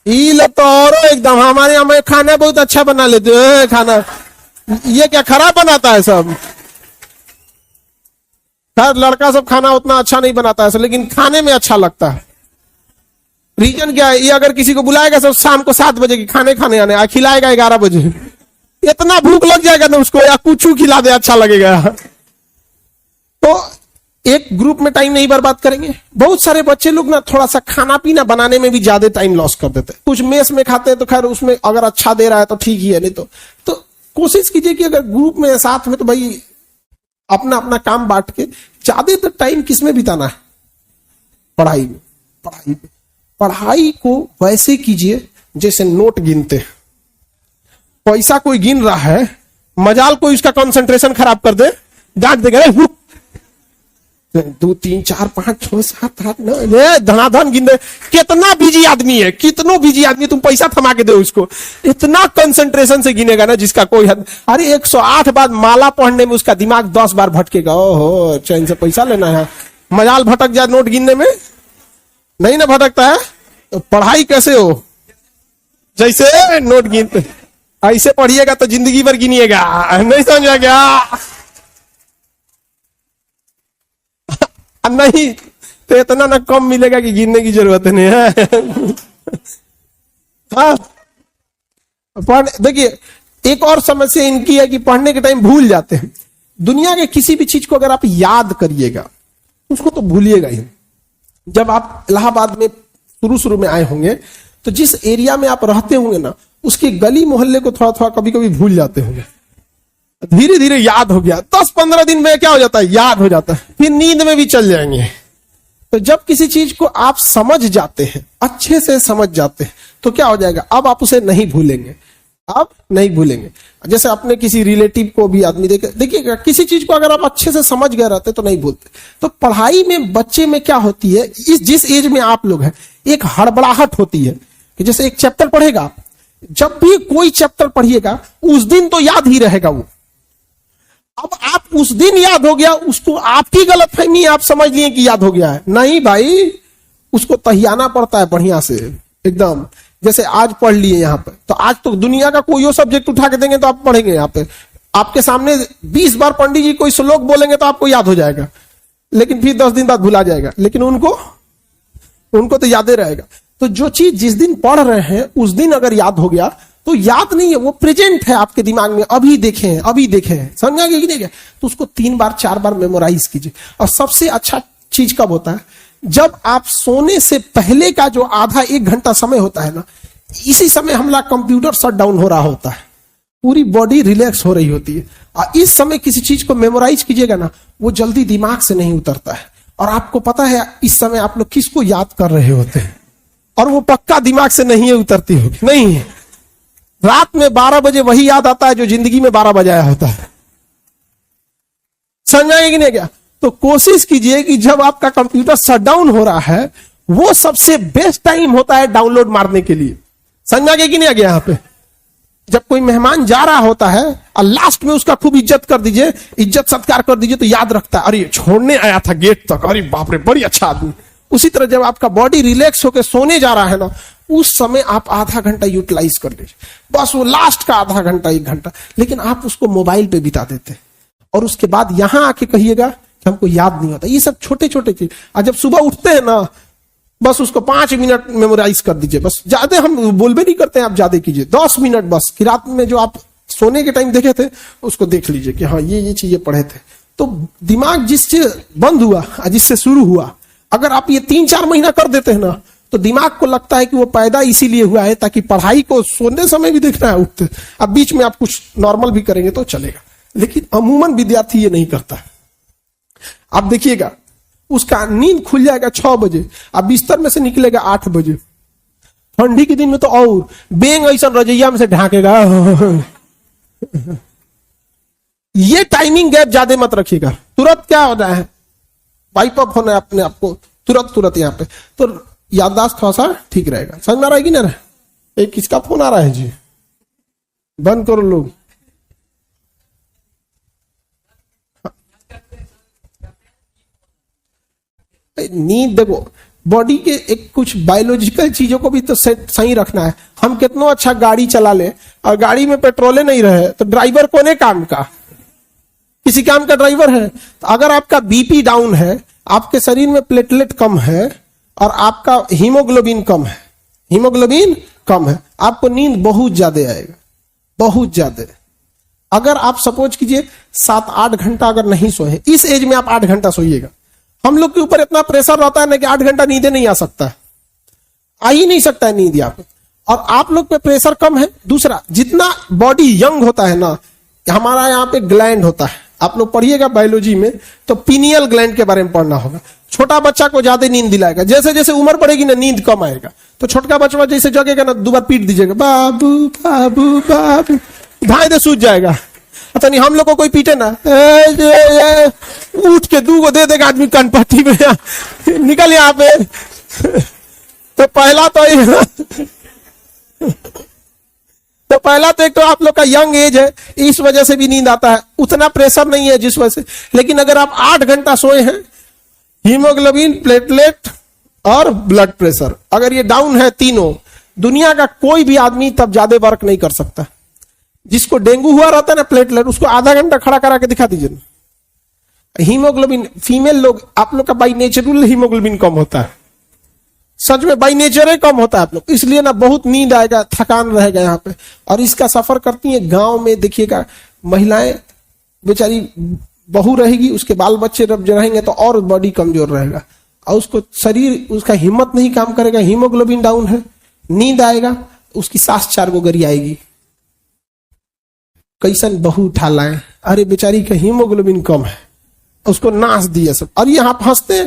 ये लोग तो और एकदम हमारे यहाँ में खाना बहुत अच्छा बना लेते हैं। खाना ये क्या खराब बनाता है सब? हर लड़का सब खाना उतना अच्छा नहीं बनाता है, लेकिन खाने में अच्छा लगता है। रीजन क्या है? ये अगर किसी को बुलाएगा सब शाम को 7 बजे की खाने खाने आने, खिलाएगा 11 बजे, इतना भूख लग जाएगा ना उसको, या कुछ खिला दे अच्छा लगेगा। तो एक ग्रुप में टाइम नहीं बर्बाद करेंगे। बहुत सारे बच्चे लोग ना थोड़ा सा खाना पीना बनाने में भी ज्यादा टाइम लॉस कर देते हैं। कुछ मेस में खाते हैं तो खैर उसमें अगर अच्छा दे रहा है तो ठीक ही है, नहीं तो कोशिश कीजिए कि अगर ग्रुप में साथ में तो भाई अपना अपना काम बांट के ज्यादातर टाइम किस में बिताना है? पढ़ाई में। पढ़ाई को वैसे कीजिए जैसे नोट गिनते हैं। पैसा कोई गिन रहा है, मजाल कोई उसका कंसंट्रेशन खराब कर दे, डांट देगा 2 3 4 5 6 7 8 9 धनाधन गिन दे। कितना बिजी आदमी है, कितनो बिजी आदमी, तुम पैसा थमा के दो उसको, इतना कंसंट्रेशन से गिनेगा ना जिसका कोई हद। अरे 108 बार माला पढ़ने में उसका दिमाग 10 बार भटकेगा। ओहो, चैन से पैसा लेना है, मजाल भटक जाए नोट गिनने में, नहीं ना भटकता है। तो पढ़ाई कैसे हो? जैसे नोट गिनते, ऐसे पढ़िएगा तो जिंदगी भर गिनिएगा, नहीं समझा क्या? नहीं तो इतना ना कम मिलेगा कि गिनने की जरूरत नहीं है। हाँ, देखिए एक और समस्या इनकी है कि पढ़ने के टाइम भूल जाते हैं। दुनिया के किसी भी चीज को अगर आप याद करिएगा उसको तो भूलिएगा ही। जब आप इलाहाबाद में शुरू में आए होंगे तो जिस एरिया में आप रहते होंगे ना, उसके गली मोहल्ले को थोड़ा थोड़ा कभी कभी भूल जाते होंगे। धीरे धीरे याद हो गया, 10-15 दिन में क्या हो जाता है? याद हो जाता है, फिर नींद में भी चल जाएंगे। तो जब किसी चीज को आप समझ जाते हैं, अच्छे से समझ जाते हैं, तो क्या हो जाएगा? अब आप उसे नहीं भूलेंगे, अब नहीं भूलेंगे। जैसे अपने किसी रिलेटिव को भी आदमी देखिएगा, किसी चीज को अगर आप अच्छे से समझ गए रहते तो नहीं भूलते। तो पढ़ाई में बच्चे में क्या होती है, जिस एज में आप लोग हैं, एक हड़बड़ाहट होती है कि जैसे एक चैप्टर पढ़ेगा, जब भी कोई चैप्टर पढ़िएगा उस दिन तो याद ही रहेगा वो। अब आप उस दिन याद हो गया, उसको आपकी गलतफहमी, आप समझ लिए कि याद हो गया है। नहीं भाई, उसको तहियाना पड़ता है बढ़िया से एकदम। जैसे आज पढ़ लिए यहाँ पे, तो आज तो दुनिया का कोई सब्जेक्ट उठा के देंगे तो आप पढ़ेंगे। यहाँ पे आपके सामने 20 बार पंडित जी कोई श्लोक बोलेंगे तो आपको याद हो जाएगा, लेकिन फिर 10 दिन बाद भुला जाएगा, लेकिन उनको तो याद ही रहेगा। तो जो चीज जिस दिन पढ़ रहे हैं उस दिन अगर याद हो गया तो याद नहीं है, वो प्रेजेंट है आपके दिमाग में, अभी देखे हैं, समझा कि नहीं? तो उसको 3 बार 4 बार मेमोराइज कीजिए। और सबसे अच्छा चीज कब होता है? जब आप सोने से पहले का जो आधा 1 घंटा समय होता है ना, इसी समय हमारा कंप्यूटर शट डाउन हो रहा होता है, पूरी बॉडी रिलैक्स हो रही होती है। और इस समय किसी चीज को मेमोराइज कीजिएगा ना, वो जल्दी दिमाग से नहीं उतरता है। और आपको पता है इस समय आप लोग किसको याद कर रहे होते हैं, और वो पक्का दिमाग से नहीं उतरती होगी। नहीं, रात में 12 बजे वही याद आता है जो जिंदगी में 12 बजाया होता है। समझाएंगे कि नहीं क्या? तो कोशिश कीजिए कि जब आपका कंप्यूटर शटडाउन हो रहा है, वो सबसे बेस्ट टाइम होता है डाउनलोड मारने के लिए। समझा कि नहीं आ गया? यहाँ पे जब कोई मेहमान जा रहा होता है और लास्ट में उसका खूब इज्जत कर दीजिए, इज्जत सत्कार कर दीजिए, तो याद रखता है, अरे छोड़ने आया था गेट तक, अरे बाप रे बड़ी अच्छा आदमी। उसी तरह जब आपका बॉडी रिलैक्स होकर सोने जा रहा है ना, उस समय आप आधा घंटा यूटिलाइज कर लीजिए, बस वो लास्ट का आधा घंटा 1 घंटा। लेकिन आप उसको मोबाइल पे बिता देते हैं और उसके बाद यहां आके कहिएगा कि हमको याद नहीं होता। ये सब छोटे छोटे चीज। और जब सुबह उठते हैं ना, बस उसको 5 मिनट मेमोराइज कर दीजिए, बस। ज्यादा हम बोलबे नहीं करते हैं, आप ज्यादा कीजिए, 10 मिनट बस। कि रात में जो आप सोने के टाइम देखे थे उसको देख लीजिए कि हाँ ये चीजें पढ़े थे। तो दिमाग जिससे बंद हुआ, जिससे शुरू हुआ, अगर आप ये 3-4 महीना कर देते हैं ना, तो दिमाग को लगता है कि वो पैदा इसीलिए हुआ है ताकि पढ़ाई को सोने समय भी देखना है, उठते। अब बीच में आप कुछ नॉर्मल भी करेंगे तो चलेगा, लेकिन अमूमन विद्यार्थी ये नहीं करता है। आप देखिएगा, उसका नींद खुल जाएगा 6 बजे, अब बिस्तर में से निकलेगा 8 बजे। ठंडी के दिन में तो और बेंग ऐसा रजैया में से ढाकेगा। ये टाइमिंग गैप ज्यादा मत रखिएगा। तुरंत क्या होना है, वाइप अप होना है अपने आप को तुरंत यहाँ पे, तो याददाश्त थोड़ा सा ठीक रहेगा। समझ में आ रहा है कि ना? एक किसका फोन आ रहा है जी? बंद करो लोग। नींद देखो, बॉडी के एक कुछ बायोलॉजिकल चीजों को भी तो सही रखना है। हम कितना अच्छा गाड़ी चला ले और गाड़ी में पेट्रोले नहीं रहे तो ड्राइवर कौन है काम का? किसी काम का ड्राइवर है। तो अगर आपका बीपी डाउन है, आपके शरीर में प्लेटलेट कम है, और आपका हीमोग्लोबिन कम है, हीमोग्लोबिन कम है, आपको नींद बहुत ज्यादा आएगा, बहुत ज्यादा। अगर आप सपोज कीजिए 7-8 घंटा अगर नहीं सोए, इस एज में आप 8 घंटा सोइएगा। हम लोग के ऊपर इतना प्रेशर रहता है ना कि 8 घंटा नींद नहीं आ सकता है, आ ही नहीं सकता है नींद यहाँ पे। और आप लोग पे प्रेशर कम है। दूसरा, जितना बॉडी यंग होता है ना, हमारा यहाँ पे ग्लैंड होता है, आप लोग पढ़िएगा बायोलॉजी में तो पीनियल ग्लैंड के बारे में पढ़ना होगा। छोटा बच्चा को ज्यादा नींद दिलाएगा, जैसे जैसे उम्र बढ़ेगी ना नींद कम आएगा। तो छोटका बच्चा जैसे जगेगा ना, 2 बार पीट दीजिएगा, बाबू बाबू बाबू, धाए दे सूझ जाएगा। अच्छा नहीं, हम लोग को कोई पीटे ना, उठ के 2 को दे देगा आदमी कनपट्टी में, निकल यहाँ पे। तो पहला तो एक तो आप लोग का यंग एज है, इस वजह से भी नींद आता है, उतना प्रेशर नहीं है जिस वजह से। लेकिन अगर आप 8 घंटा सोए हैं, हीमोग्लोबिन, प्लेटलेट और ब्लड प्रेशर अगर ये डाउन है तीनों, दुनिया का कोई भी आदमी तब ज्यादा वर्क नहीं कर सकता। जिसको डेंगू हुआ रहता है ना, प्लेटलेट, उसको आधा घंटा खड़ा करा के दिखा दीजिए ना। हीमोग्लोबिन, फीमेल लोग, आप लोग का बाई नेचुरल हीमोग्लोबिन कम होता है, सच में बाई नेचर ही कम होता है आप लोग, इसलिए ना बहुत नींद आएगा, थकान रहेगा यहाँ पे। और इसका सफर करती है गांव में, देखिएगा महिलाएं बेचारी, बहू रहेगी, उसके बाल बच्चे जब रहेंगे तो और बॉडी कमजोर रहेगा, और उसको शरीर, उसका हिम्मत नहीं काम करेगा, हीमोग्लोबिन डाउन है, नींद आएगा, उसकी सांस 4 गोगरी आएगी। कैसन बहू उठा लाए, अरे बेचारी का हीमोग्लोबिन कम है, उसको नाश दिए सब। और ये आप हंसते,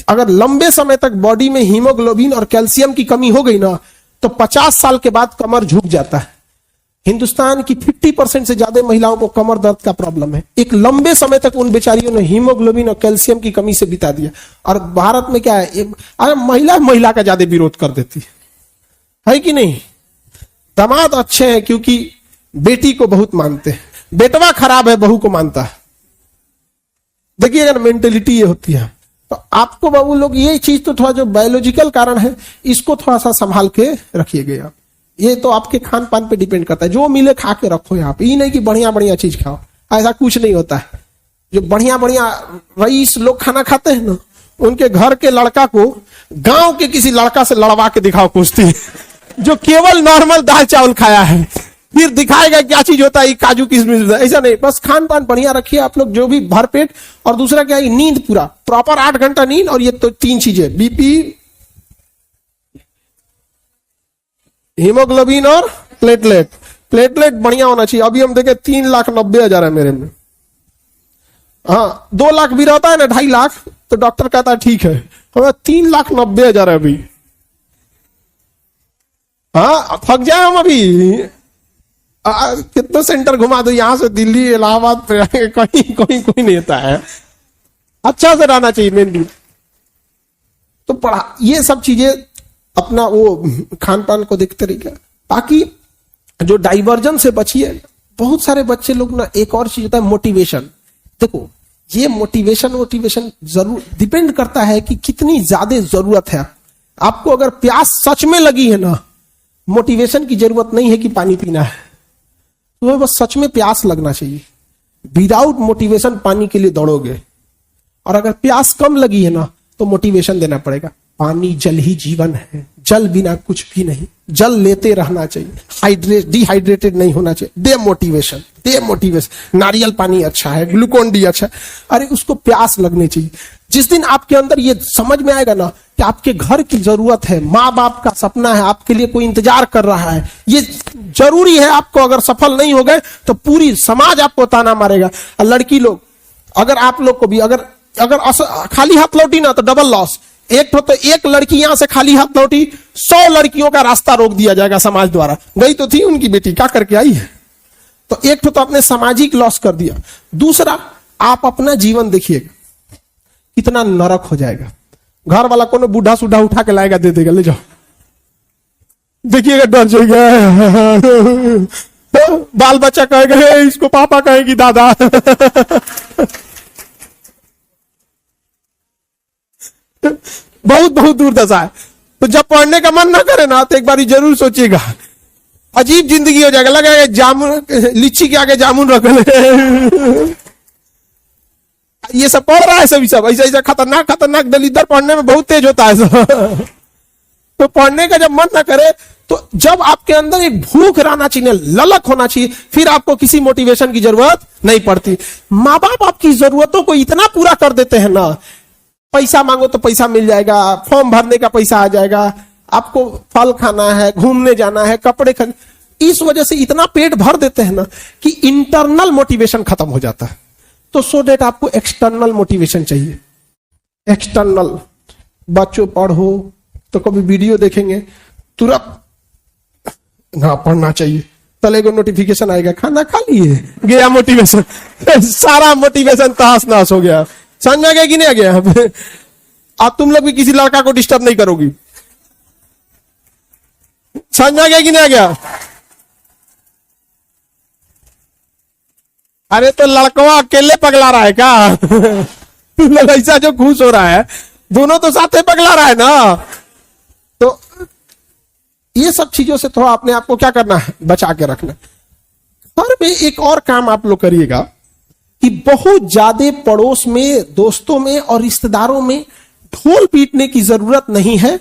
अगर लंबे समय तक बॉडी में हीमोग्लोबिन और कैल्शियम की कमी हो गई ना, तो 50 साल के बाद कमर झुक जाता है। हिंदुस्तान की 50% से ज्यादा महिलाओं को कमर दर्द का प्रॉब्लम है। एक लंबे समय तक उन बेचारियों ने हीमोग्लोबिन और कैल्शियम की कमी से बिता दिया। और भारत में क्या है, अरे महिला का ज्यादा विरोध कर देती है कि नहीं। दामाद अच्छे हैं क्योंकि बेटी को बहुत मानते हैं, बेटवा खराब है बहू को मानता है। देखिए अगर मेंटेलिटी ये होती है, तो आपको बाबू लोग ये चीज तो थोड़ा जो बायोलॉजिकल कारण है, इसको थोड़ा सा संभाल के रखिएगा। ये तो आपके खान पान पे डिपेंड करता है, जो मिले खा के रखो यहाँ पे। ये नहीं कि बढ़िया बढ़िया चीज खाओ, ऐसा कुछ नहीं होता है। जो बढ़िया बढ़िया रईस लोग खाना खाते हैं ना, उनके घर के लड़का को गांव के किसी लड़का से लड़वा के दिखाओ कुश्ती, जो केवल नॉर्मल दाल चावल खाया है, फिर दिखाएगा क्या चीज होता है काजू किशमिश। ऐसा नहीं, बस खान पान बढ़िया रखिए आप लोग, जो भी भरपेट। और दूसरा क्या है, नींद पूरा प्रॉपर 8 घंटा नींद। और ये तो 3 चीजें, बीपी, हीमोग्लोबिन और प्लेटलेट। प्लेटलेट बढ़िया होना चाहिए। अभी हम देखे 3,90,000 है मेरे में। हाँ 2 लाख भी रहता है ना, 2.5 लाख, तो डॉक्टर कहता है ठीक है। हमें 3,90,000 है अभी। हाँ थक जाए हम अभी। कितना सेंटर घुमा दो, यहां से दिल्ली, इलाहाबाद, कहीं कोई नहीं होता है। अच्छा से रहना चाहिए मेन। तो पढ़ा, ये सब चीजें अपना वो खान पान को देखते रहिए। बाकी जो डाइवर्जन से बचिए। बहुत सारे बच्चे लोग ना, एक और चीज होता है मोटिवेशन। देखो ये मोटिवेशन जरूर डिपेंड करता है कि कितनी ज्यादा जरूरत है आपको। अगर प्यास सच में लगी है ना, मोटिवेशन की जरूरत नहीं है कि पानी पीना है, तुम्हें बस सच में प्यास लगना चाहिए। विदाउट मोटिवेशन पानी के लिए दौड़ोगे। और अगर प्यास कम लगी है ना, तो मोटिवेशन देना पड़ेगा। पानी जल ही जीवन है, जल बिना कुछ भी नहीं, जल लेते रहना चाहिए, डिहाइड्रेटेड नहीं होना चाहिए। दे मोटिवेशन। नारियल पानी अच्छा है, ग्लूकोन डी अच्छा है, अरे उसको प्यास लगनी चाहिए। जिस दिन आपके अंदर ये समझ में आएगा ना कि आपके घर की जरूरत है, माँ बाप का सपना है, आपके लिए कोई इंतजार कर रहा है, ये जरूरी है आपको। अगर सफल नहीं हो गए तो पूरी समाज आपको ताना मारेगा। और लड़की लोग, अगर आप लोग को भी अगर खाली हाथ लौटी ना तो डबल लॉस। एक लड़की यहां से खाली हाथ लौटी, 100 लड़कियों का रास्ता रोक दिया जाएगा समाज द्वारा। गई तो थी उनकी बेटी, क्या करके आई है। तो एक तो आपने सामाजिक लॉस कर दिया। दूसरा, आप अपना जीवन देखिएगा कितना नरक हो जाएगा। घर वाला को बूढ़ा सूढ़ा उठा के लाएगा, दे देगा, ले जाओ, देखिएगा डर जाएगा। बाल बच्चा कहेगा इसको पापा कहेगी दादा। बहुत दूर दशा है। तो जब पढ़ने का मन ना करे ना, तो एक बार जरूर सोचिएगा, अजीब जिंदगी हो जाएगा। लगेगा जामुन, लीची के आगे जामुन रख ले। ये सब पढ़ रहा है, सभी सब ऐसा ऐसा खतरनाक खतरनाक दलितर पढ़ने में बहुत तेज होता है सब। तो पढ़ने का जब मन ना करे, तो जब आपके अंदर एक भूख रहना चाहिए, ललक होना चाहिए, फिर आपको किसी मोटिवेशन की जरूरत नहीं पड़ती। माँ बाप आपकी जरूरतों को इतना पूरा कर देते हैं ना, पैसा मांगो तो पैसा मिल जाएगा, फॉर्म भरने का पैसा आ जाएगा, आपको फल खाना है, घूमने जाना है, कपड़े खरीद, इस वजह से इतना पेट भर देते हैं ना कि इंटरनल मोटिवेशन खत्म हो जाता है। तो सो डेट आपको एक्सटर्नल मोटिवेशन चाहिए। एक्सटर्नल, बच्चों पढ़ो तो कभी वीडियो देखेंगे तुरंत ना पढ़ना चाहिए, तले को नोटिफिकेशन आएगा, खाना खा लिए, गया मोटिवेशन। सारा मोटिवेशन तहस नहस हो गया। समझ में आ गया कि नहीं आ गया? अब तुम लोग भी किसी लड़का को डिस्टर्ब नहीं करोगी। समझ में आ गया कि नहीं आ गया? अरे तो लड़कवा अकेले पगला रहा है क्या? तुम लोग ऐसा जो खुश हो रहा है, दोनों तो साथ ही पगला रहा है ना। तो ये सब चीजों से थोड़ा अपने आप को क्या करना है, बचा के रखना। घर में एक और काम आप लोग करिएगा कि बहुत ज्यादा पड़ोस में, दोस्तों में और रिश्तेदारों में ढोल पीटने की जरूरत नहीं है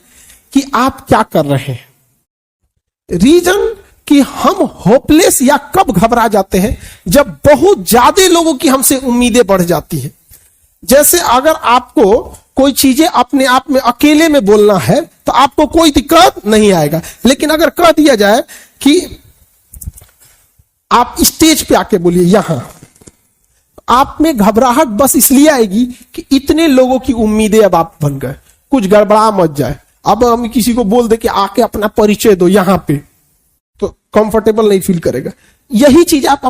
कि आप क्या कर रहे हैं। रीजन कि हम होपलेस या कब घबरा जाते हैं, जब बहुत ज्यादा लोगों की हमसे उम्मीदें बढ़ जाती हैं। जैसे अगर आपको कोई चीजें अपने आप में अकेले में बोलना है तो आपको कोई दिक्कत नहीं आएगा, लेकिन अगर कह दिया जाए कि आप स्टेज पे आके बोलिए यहां, आप में घबराहट बस इसलिए आएगी कि इतने लोगों की उम्मीदें अब आप बन गए, कुछ गड़बड़ा मत जाए। अब हम किसी को बोल दे कि आके अपना परिचय दो यहां पे, तो कंफर्टेबल नहीं फील करेगा। यही चीज आप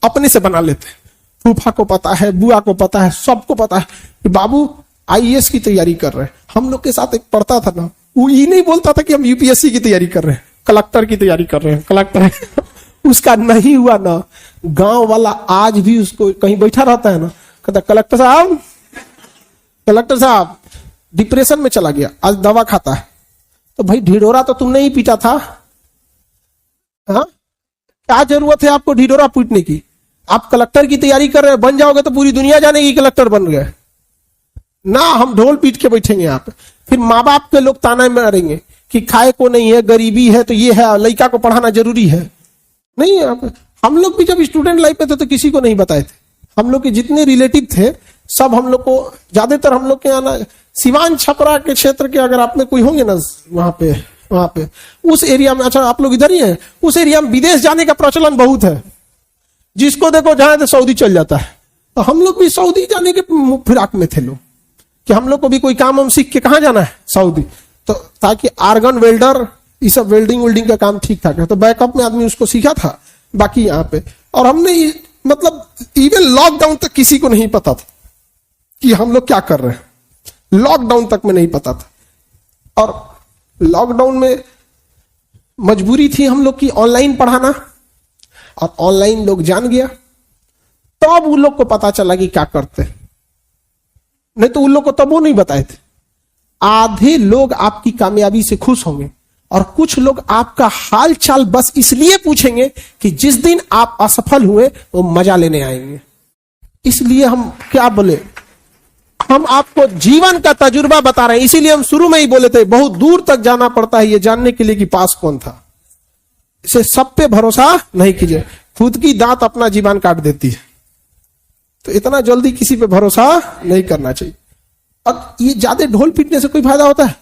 अपने से बना लेते हैं। फूफा को पता है, बुआ को पता है, सबको पता है कि बाबू आईएएस की तैयारी कर रहे हैं। हम लोग के साथ एक पढ़ता था ना, वो ये नहीं बोलता था कि हम यूपीएससी की तैयारी कर रहे हैं, कलेक्टर की तैयारी कर रहे हैं, कलेक्टर उसका नहीं हुआ ना, गांव वाला आज भी उसको कहीं बैठा रहता है ना, कहता कलेक्टर साहब, कलेक्टर साहब डिप्रेशन में चला गया, आज दवा खाता है। तो भाई ढिढोरा तो तुमने ही पीटा था, हाँ क्या जरूरत है आपको ढिढोरा पीटने की? आप कलेक्टर की तैयारी कर रहे हैं, बन जाओगे तो पूरी दुनिया जानेगी कलेक्टर बन गए ना। हम ढोल पीट के बैठेंगे आप, फिर माँ बाप के लोग ताना मारेंगे कि खाए को नहीं है, गरीबी है, तो ये है, लड़का को पढ़ाना जरूरी है। नहीं, हम लोग भी जब स्टूडेंट लाइफ में थे तो किसी को नहीं बताए थे। हम लोग के जितने रिलेटिव थे सब हम लोग को, ज्यादातर हम लोग के आना सिवान छपरा के क्षेत्र के, अगर आप में कोई होंगे ना वहां पे उस एरिया में, अच्छा आप लोग इधर ही हैं, उस एरिया में विदेश जाने का प्रचलन बहुत है। जिसको देखो जहां तो सऊदी चल जाता है। तो हम लोग भी सऊदी जाने के फिराक में थे लोग, कि हम लोग को भी कोई काम हम सीख के कहां जाना है, सऊदी। तो ताकि आर्गन वेल्डर, ये सब वेल्डिंग वेल्डिंग का काम ठीक ठाक है, तो बैकअप में आदमी उसको सीखा था। बाकी यहाँ पे, और हमने मतलब इवन लॉकडाउन तक किसी को नहीं पता था कि हम लोग क्या कर रहे हैं, लॉकडाउन तक में नहीं पता था। और लॉकडाउन में मजबूरी थी हम लोग की ऑनलाइन पढ़ाना, और ऑनलाइन लोग जान गया, तब तो उन लोग को पता चला कि क्या करते हैं, नहीं तो उन लोग को तब वो नहीं बताए थे। आधे लोग आपकी कामयाबी से खुश होंगे और कुछ लोग आपका हाल चाल बस इसलिए पूछेंगे कि जिस दिन आप असफल हुए वो मजा लेने आएंगे। इसलिए हम क्या बोले, हम आपको जीवन का तजुर्बा बता रहे हैं। इसीलिए हम शुरू में ही बोले थे बहुत दूर तक जाना पड़ता है ये जानने के लिए कि पास कौन था। इसे सब पे भरोसा नहीं कीजिए, खुद की दांत अपना जीवन काट देती है, तो इतना जल्दी किसी पे भरोसा नहीं करना चाहिए। और ये ज्यादा ढोल पीटने से कोई फायदा होता है?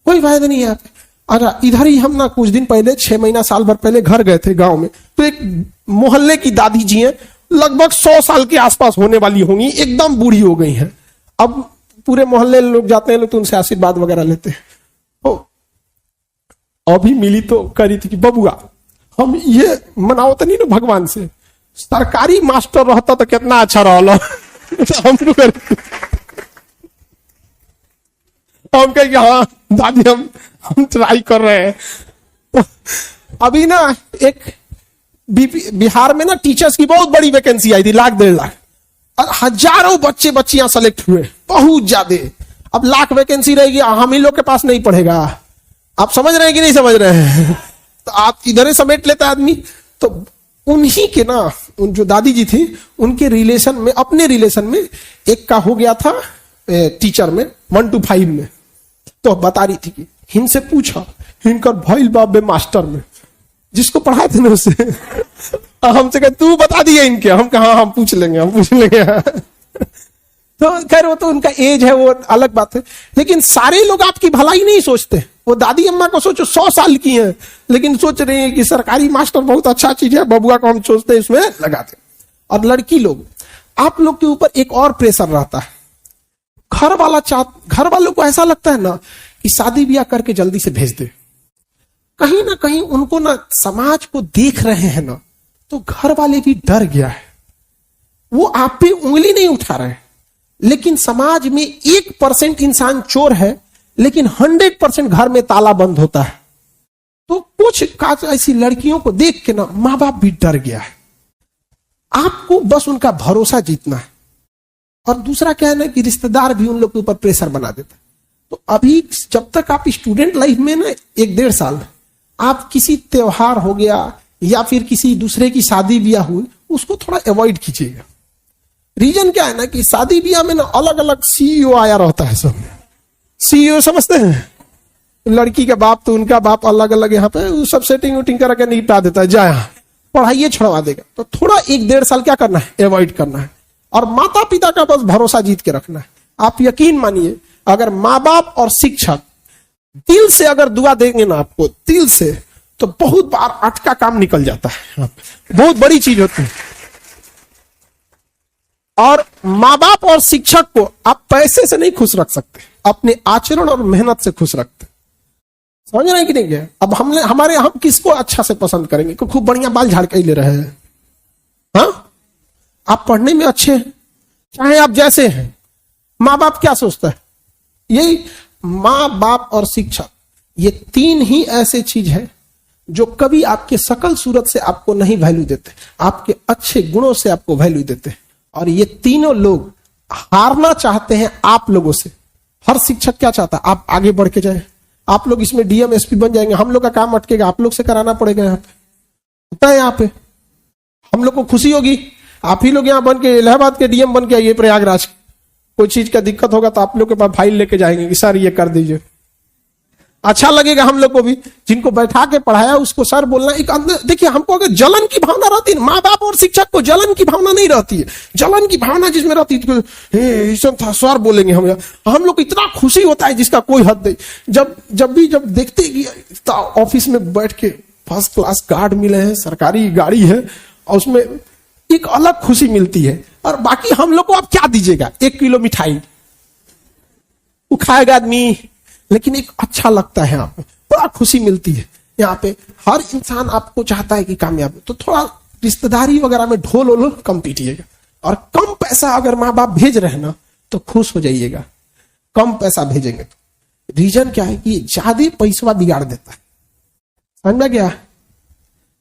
कोई फायदा नहीं है यहाँ पे। और इधर ही हम ना कुछ दिन पहले, 6 महीना साल भर पहले घर गए थे गांव में, तो एक मोहल्ले की दादी जी हैं, लगभग 100 साल के आसपास होने वाली होंगी, एकदम बूढ़ी हो गई हैं। अब पूरे मोहल्ले लोग जाते हैं तो उनसे आशीर्वाद वगैरह लेते हैं। अभी मिली तो करी थी कि बबुआ हम ये मनाओ तो नहीं ना भगवान से, सरकारी मास्टर रहता तो कितना अच्छा रहा। हम कहे कि हाँ दादी हम ट्राई कर रहे हैं। तो अभी ना एक बिहार में ना टीचर्स की बहुत बड़ी वैकेंसी आई थी, 1,00,000 1.5 लाख, और हजारों बच्चे बच्चियां सेलेक्ट हुए, बहुत ज्यादा। अब 1,00,000 वैकेंसी रहेगी, हम ही लोग के पास नहीं पढ़ेगा। आप समझ रहे हैं कि नहीं समझ रहे हैं? तो आप इधर ही समेट लेता आदमी। तो उन्हीं के ना उन जो दादी जी थी उनके रिलेशन में, अपने रिलेशन में एक का हो गया था टीचर में 1 to 5 में, तो बता रही थी कि इनसे पूछा इनका भाई बाप मास्टर में जिसको पढ़ाए थे ना उससे हमसे कहे तू बता दिए इनके, हम कहा हम पूछ लेंगे तो खैर वो तो उनका एज है, वो अलग बात है, लेकिन सारे लोग आपकी भलाई नहीं सोचते। वो दादी अम्मा को सोचो 100 साल की हैं, लेकिन सोच रहे हैं कि सरकारी मास्टर बहुत अच्छा चीज है, बबुआ को हम सोचते हैं इसमें लगाते। और लड़की लोग, आप लोग के ऊपर एक और प्रेशर रहता है, घर वालों को ऐसा लगता है ना कि शादी ब्याह करके जल्दी से भेज दे। कहीं ना कहीं उनको ना समाज को देख रहे हैं ना, तो घर वाले भी डर गया है, वो आप पे उंगली नहीं उठा रहे, लेकिन समाज में 1% इंसान चोर है, लेकिन 100% घर में ताला बंद होता है। तो कुछ ऐसी लड़कियों को देख के ना माँ बाप भी डर गया है। आपको बस उनका भरोसा जीतना है। और दूसरा क्या है ना कि रिश्तेदार भी उन लोग के ऊपर प्रेशर बना देता है। तो अभी जब तक आप स्टूडेंट लाइफ में ना 1-1.5 साल आप किसी त्योहार हो गया या फिर किसी दूसरे की शादी ब्याह हुई, उसको थोड़ा अवॉइड कीजिएगा। रीजन क्या है ना कि शादी ब्याह में ना अलग अलग सीईओ आया रहता है। सब सीईओ समझते हैं, लड़की का बाप तो उनका बाप अलग अलग यहाँ पे सब सेटिंग वेटिंग करके निपटा देता है, जा यहाँ पढ़ाइए छुड़वा देगा। तो थोड़ा 1-1.5 साल क्या करना है, अवॉइड करना है। और माता पिता का बस भरोसा जीत के रखना है। आप यकीन मानिए, अगर माँ बाप और शिक्षक दिल से अगर दुआ देंगे ना आपको, दिल से, तो बहुत बार अटका काम निकल जाता है, बहुत बड़ी चीज होती है। और माँ बाप और शिक्षक को आप पैसे से नहीं खुश रख सकते, अपने आचरण और मेहनत से खुश रखते। समझ रहे हैं कि नहीं? क्या अब हम किसको अच्छा से पसंद करेंगे? खूब बढ़िया बाल झाड़ के ले रहे हैं, हाँ आप पढ़ने में अच्छे हैं, चाहे आप जैसे हैं, माँ बाप क्या सोचता है? यही माँ बाप और शिक्षक, ये 3 ही ऐसे चीज है जो कभी आपके शकल सूरत से आपको नहीं वैल्यू देते, आपके अच्छे गुणों से आपको वैल्यू देते हैं। और ये तीनों लोग हारना चाहते हैं आप लोगों से। हर शिक्षक क्या चाहता है? आप आगे बढ़ के जाए, आप लोग इसमें डीएम एसपी बन जाएंगे, हम लोग का काम अटकेगा, आप लोग से कराना पड़ेगा। यहाँ पे होता है, यहाँ पे हम लोग को खुशी होगी, आप ही लोग यहाँ बन के इलाहाबाद के डीएम बन के आइए, प्रयागराज कोई चीज का दिक्कत होगा तो आप लोग के पास फाइल लेके जाएंगे कि सर ये कर दीजिए। अच्छा लगेगा हम लोग को भी, जिनको बैठा के पढ़ाया उसको सर बोलना। एक अंदर देखिए, हमको अगर जलन की भावना रहती है, माँ बाप और शिक्षक को जलन की भावना नहीं रहती है। जलन की भावना जिसमें रहती है तो सर बोलेंगे हम लोग को इतना खुशी होता है जिसका कोई हद नहीं। जब देखते कि ऑफिस में बैठ के फर्स्ट क्लास गार्ड मिले हैं, सरकारी गाड़ी है, और उसमें एक अलग खुशी मिलती है। और बाकी हम लोग को आप क्या दीजिएगा? 1 किलो मिठाई वो खाएगा आदमी, लेकिन एक अच्छा लगता है, यहाँ पे बड़ा खुशी मिलती है। यहाँ पे हर इंसान आपको चाहता है कि कामयाब। तो थोड़ा रिश्तेदारी वगैरह में ढोल वोल कम पीटिएगा। और कम पैसा अगर माँ बाप भेज रहे हैं ना तो खुश हो जाइएगा, कम पैसा भेजेंगे तो। रीजन क्या है कि ज्यादा पैसा बिगाड़ देता है। समझ में गया?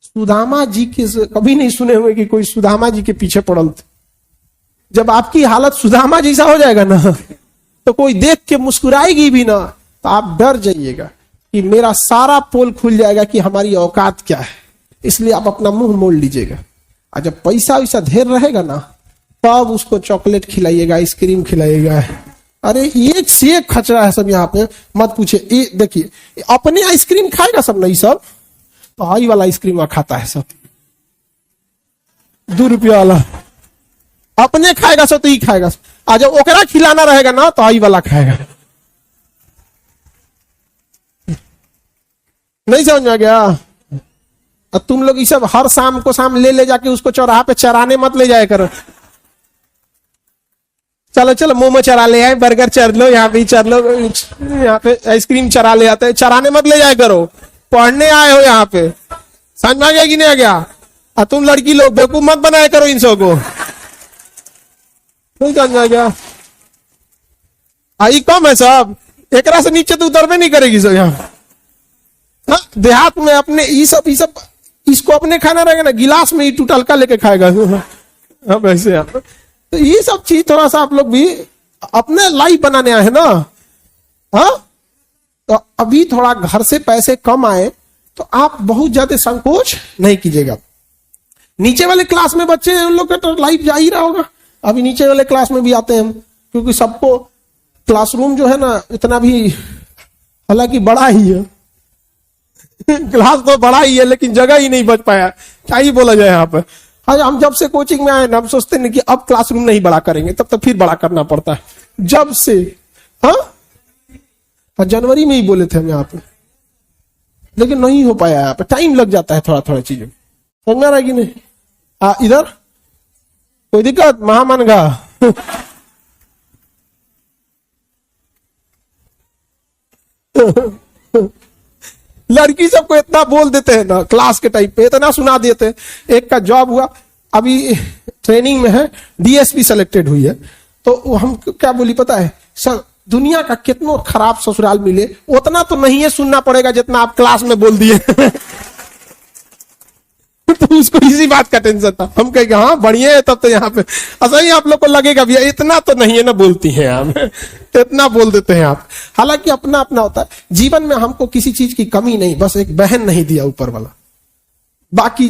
सुदामा जी के कभी नहीं सुने हुए कि कोई सुदामा जी के पीछे पड़ल थे। जब आपकी हालत सुदामा जैसा हो जाएगा ना, तो कोई देख के मुस्कुराएगी भी ना, तो आप डर जाइएगा कि मेरा सारा पोल खुल जाएगा कि हमारी औकात क्या है। इसलिए आप अपना मुंह मोड़ लीजिएगा। और जब पैसा वैसा ढेर रहेगा ना, तब उसको चॉकलेट खिलाइएगा, आइसक्रीम खिलाइएगा। अरे एक से एक खचरा है सब यहाँ पे, मत पूछिए। देखिए, अपने आइसक्रीम खाएगा सब नहीं, सब तो हाई वाला आइसक्रीम खाता है सब, 2 रुपया वाला अपने खाएगा सब, तो ही खाएगा। और जब ओकरा खिलाना रहेगा ना तो हाई वाला खाएगा। नहीं समझ में गया? और तुम लोग ये सब हर शाम को शाम ले जाके उसको चौराहा पे चराने मत ले जाया करो। चलो मोमो चरा ले आए, बर्गर चर लो, यहाँ पे चर लो, यहाँ पे आइसक्रीम चरा ले आते हैं। चराने मत ले जाया करो, पढ़ने आए हो यहाँ पे। समझ में आ गया कि नहीं आ गया? और तुम लड़की लोग बेवकूफ मत बनाया करो इन सब को। नहीं समझ में आ गया? आई कम है सब, एकरा से नीचे तो उतर में नहीं करेगी सब। यहाँ देहात में अपने ये सब इसको अपने खाना रहेगा ना, गिलास में ही टूटलका लेके खाएगा। अब ऐसे तो ये सब चीज थोड़ा सा आप लोग भी अपने लाइफ बनाने आए हैं ना। हाँ, तो अभी थोड़ा घर से पैसे कम आए तो आप बहुत ज्यादा संकोच नहीं कीजिएगा। नीचे वाले क्लास में बच्चे हैं, उन लोग का तो लाइफ जा ही रहा होगा। अभी नीचे वाले क्लास में भी आते हैं हम, क्योंकि सबको क्लासरूम जो है ना इतना भी, हालांकि बड़ा ही है क्लास तो बड़ा ही है, लेकिन जगह ही नहीं बच पाया, क्या ही बोला जाए यहाँ पे। आज हम जब से कोचिंग में आए ना, हम सोचते हैं कि अब क्लासरूम नहीं बड़ा करेंगे, तब तक फिर बड़ा करना पड़ता है जब से। हाँ, जनवरी में ही बोले थे हम यहाँ पे, लेकिन नहीं हो पाया। यहाँ पे टाइम लग जाता है थोड़ा थोड़ा चीजों, समझ रहा है कि नहीं। इधर कोई दिक्कत महामन का लड़की सबको इतना बोल देते हैं ना क्लास के टाइम पे, इतना सुना देते हैं। एक का जॉब हुआ, अभी ट्रेनिंग में है, डीएसपी सेलेक्टेड हुई है, तो हम क्या बोली पता है, सर दुनिया का कितना खराब ससुराल मिले उतना तो नहीं है सुनना पड़ेगा जितना आप क्लास में बोल दिए तो उसको इसी बात का टेंशन था। हम कहेंगे हाँ बढ़िया है, तब तो यहाँ पे ऐसा ही आप लोग को लगेगा भैया इतना तो नहीं है ना, बोलती हैं आप तो इतना बोल देते हैं आप। हालांकि अपना अपना होता है जीवन में, हमको किसी चीज की कमी नहीं, बस एक बहन नहीं दिया ऊपर वाला, बाकी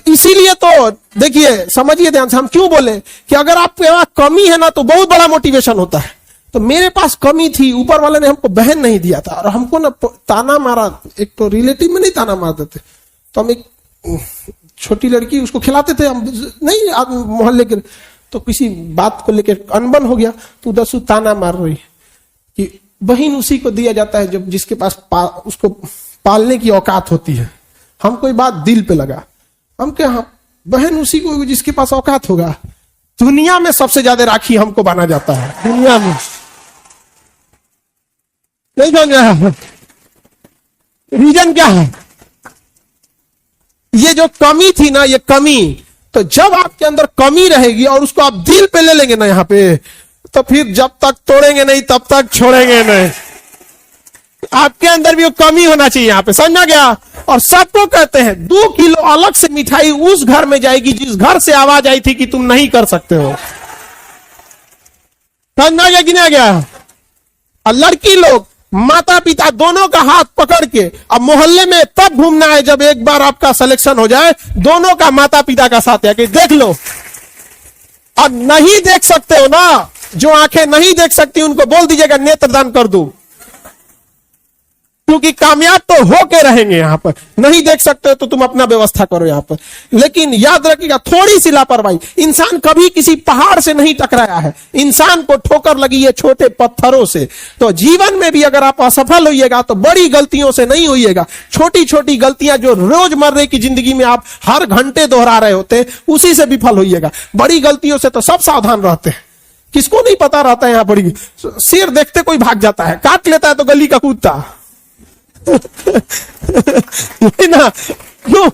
इसीलिए तो देखिए समझिए ध्यान से, हम क्यों बोले कि अगर आपके पास कमी है ना तो बहुत बड़ा मोटिवेशन होता है। तो मेरे पास कमी थी, ऊपर वाले ने हमको बहन नहीं दिया था, और हमको ना ताना मारा, एक तो रिलेटिव में नहीं ताना मार देते, तो हम एक छोटी लड़की उसको खिलाते थे, हम नहीं मोहल्ले के, तो किसी बात को लेकर अनबन हो गया, तो दसू ताना मार रही कि बहन उसी को दिया जाता है जब जिसके पास उसको पालने की औकात होती है। हम कोई बात दिल पे लगा, हम क्या, हाँ बहन उसी को जिसके पास औकात होगा। दुनिया में सबसे ज्यादा राखी हमको बांधा जाता है, दुनिया में, नहीं समझ, रीजन क्या है, ये जो कमी थी ना, ये कमी, तो जब आपके अंदर कमी रहेगी और उसको आप दिल पे ले लेंगे ना यहाँ पे, तो फिर जब तक तोड़ेंगे नहीं तब तक छोड़ेंगे नहीं। आपके अंदर भी वो कमी होना चाहिए यहाँ पे, समझा गया। और सबको कहते हैं 2 किलो अलग से मिठाई उस घर में जाएगी जिस घर से आवाज आई थी कि तुम नहीं कर सकते हो, समझा गया कि नहीं गया। और लड़की लोग माता पिता दोनों का हाथ पकड़ के अब मोहल्ले में तब घूमना है जब एक बार आपका सिलेक्शन हो जाए, दोनों का माता पिता का साथ है कि देख लो। और नहीं देख सकते हो ना, जो आंखें नहीं देख सकती उनको बोल दीजिएगा नेत्रदान कर दो, क्योंकि कामयाब तो होके रहेंगे। यहां पर नहीं देख सकते तो तुम अपना व्यवस्था करो यहां पर। लेकिन याद रखिएगा थोड़ी सी लापरवाही, इंसान कभी किसी पहाड़ से नहीं टकराया है, इंसान को ठोकर लगी है छोटे पत्थरों से। तो जीवन में भी अगर आप असफल होइएगा तो बड़ी गलतियों से नहीं होइएगा, छोटी छोटी गलतियां जो रोजमर्रे की जिंदगी में आप हर घंटे दोहरा रहे होते उसी से विफल होइएगा। बड़ी गलतियों से तो सब सावधान रहते हैं, किसको नहीं पता रहता है। यहाँ बड़ी शेर देखते कोई भाग जाता है, काट लेता है तो गली का कुत्ता ना, क्यों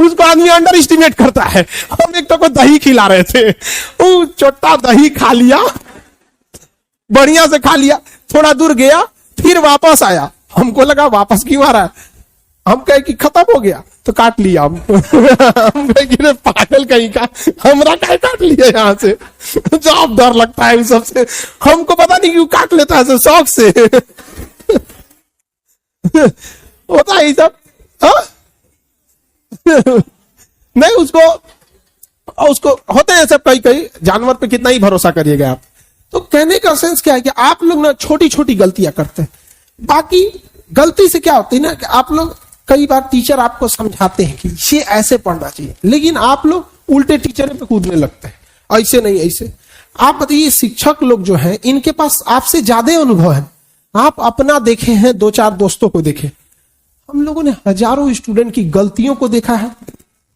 उसको आदमी अंडर एस्टिमेट करता है। हम एक तो को दही खिला रहे थे, वो छोटा दही खा लिया, बढ़िया से खा लिया, थोड़ा दूर गया फिर वापस आया, हमको लगा वापस क्यों आ रहा है, हम कहे कि खत्म हो गया तो काट लिया हम हम कहे कि पागल कहीं का, हमरा कहे काट लिया यहाँ से। जब डर लगता है सबसे, हमको पता नहीं क्यों काट लेता है शौक से होता है सब। नहीं उसको होते हैं सब, कई कई जानवर पे कितना ही भरोसा करिएगा आप। तो कहने का सेंस क्या है कि आप लोग ना छोटी छोटी गलतियां करते हैं। बाकी गलती से क्या होती है ना कि आप लोग कई बार टीचर आपको समझाते हैं कि ये ऐसे पढ़ना चाहिए, लेकिन आप लोग उल्टे टीचर पे कूदने लगते हैं, ऐसे नहीं ऐसे। आप बताइए शिक्षक लोग जो हैं इनके पास आपसे ज्यादा अनुभव है। आप अपना देखे हैं, 2-4 दोस्तों को देखे, हम लोगों ने हजारों स्टूडेंट की गलतियों को देखा है,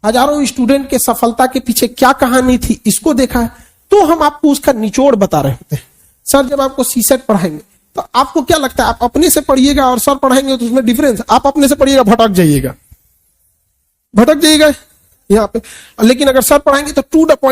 हजारों स्टूडेंट के सफलता के पीछे क्या कहानी थी इसको देखा है। तो हम आपको उसका निचोड़ बता रहे होते हैं। सर जब आपको सीसेट पढ़ाएंगे तो आपको क्या लगता है, आप अपने से पढ़िएगा और सर पढ़ाएंगे तो उसमें डिफरेंस, आप अपने से पढ़िएगा भटक जाइएगा यहाँ पे। लेकिन अगर सर पढ़ाएंगे तो टू द पॉइंट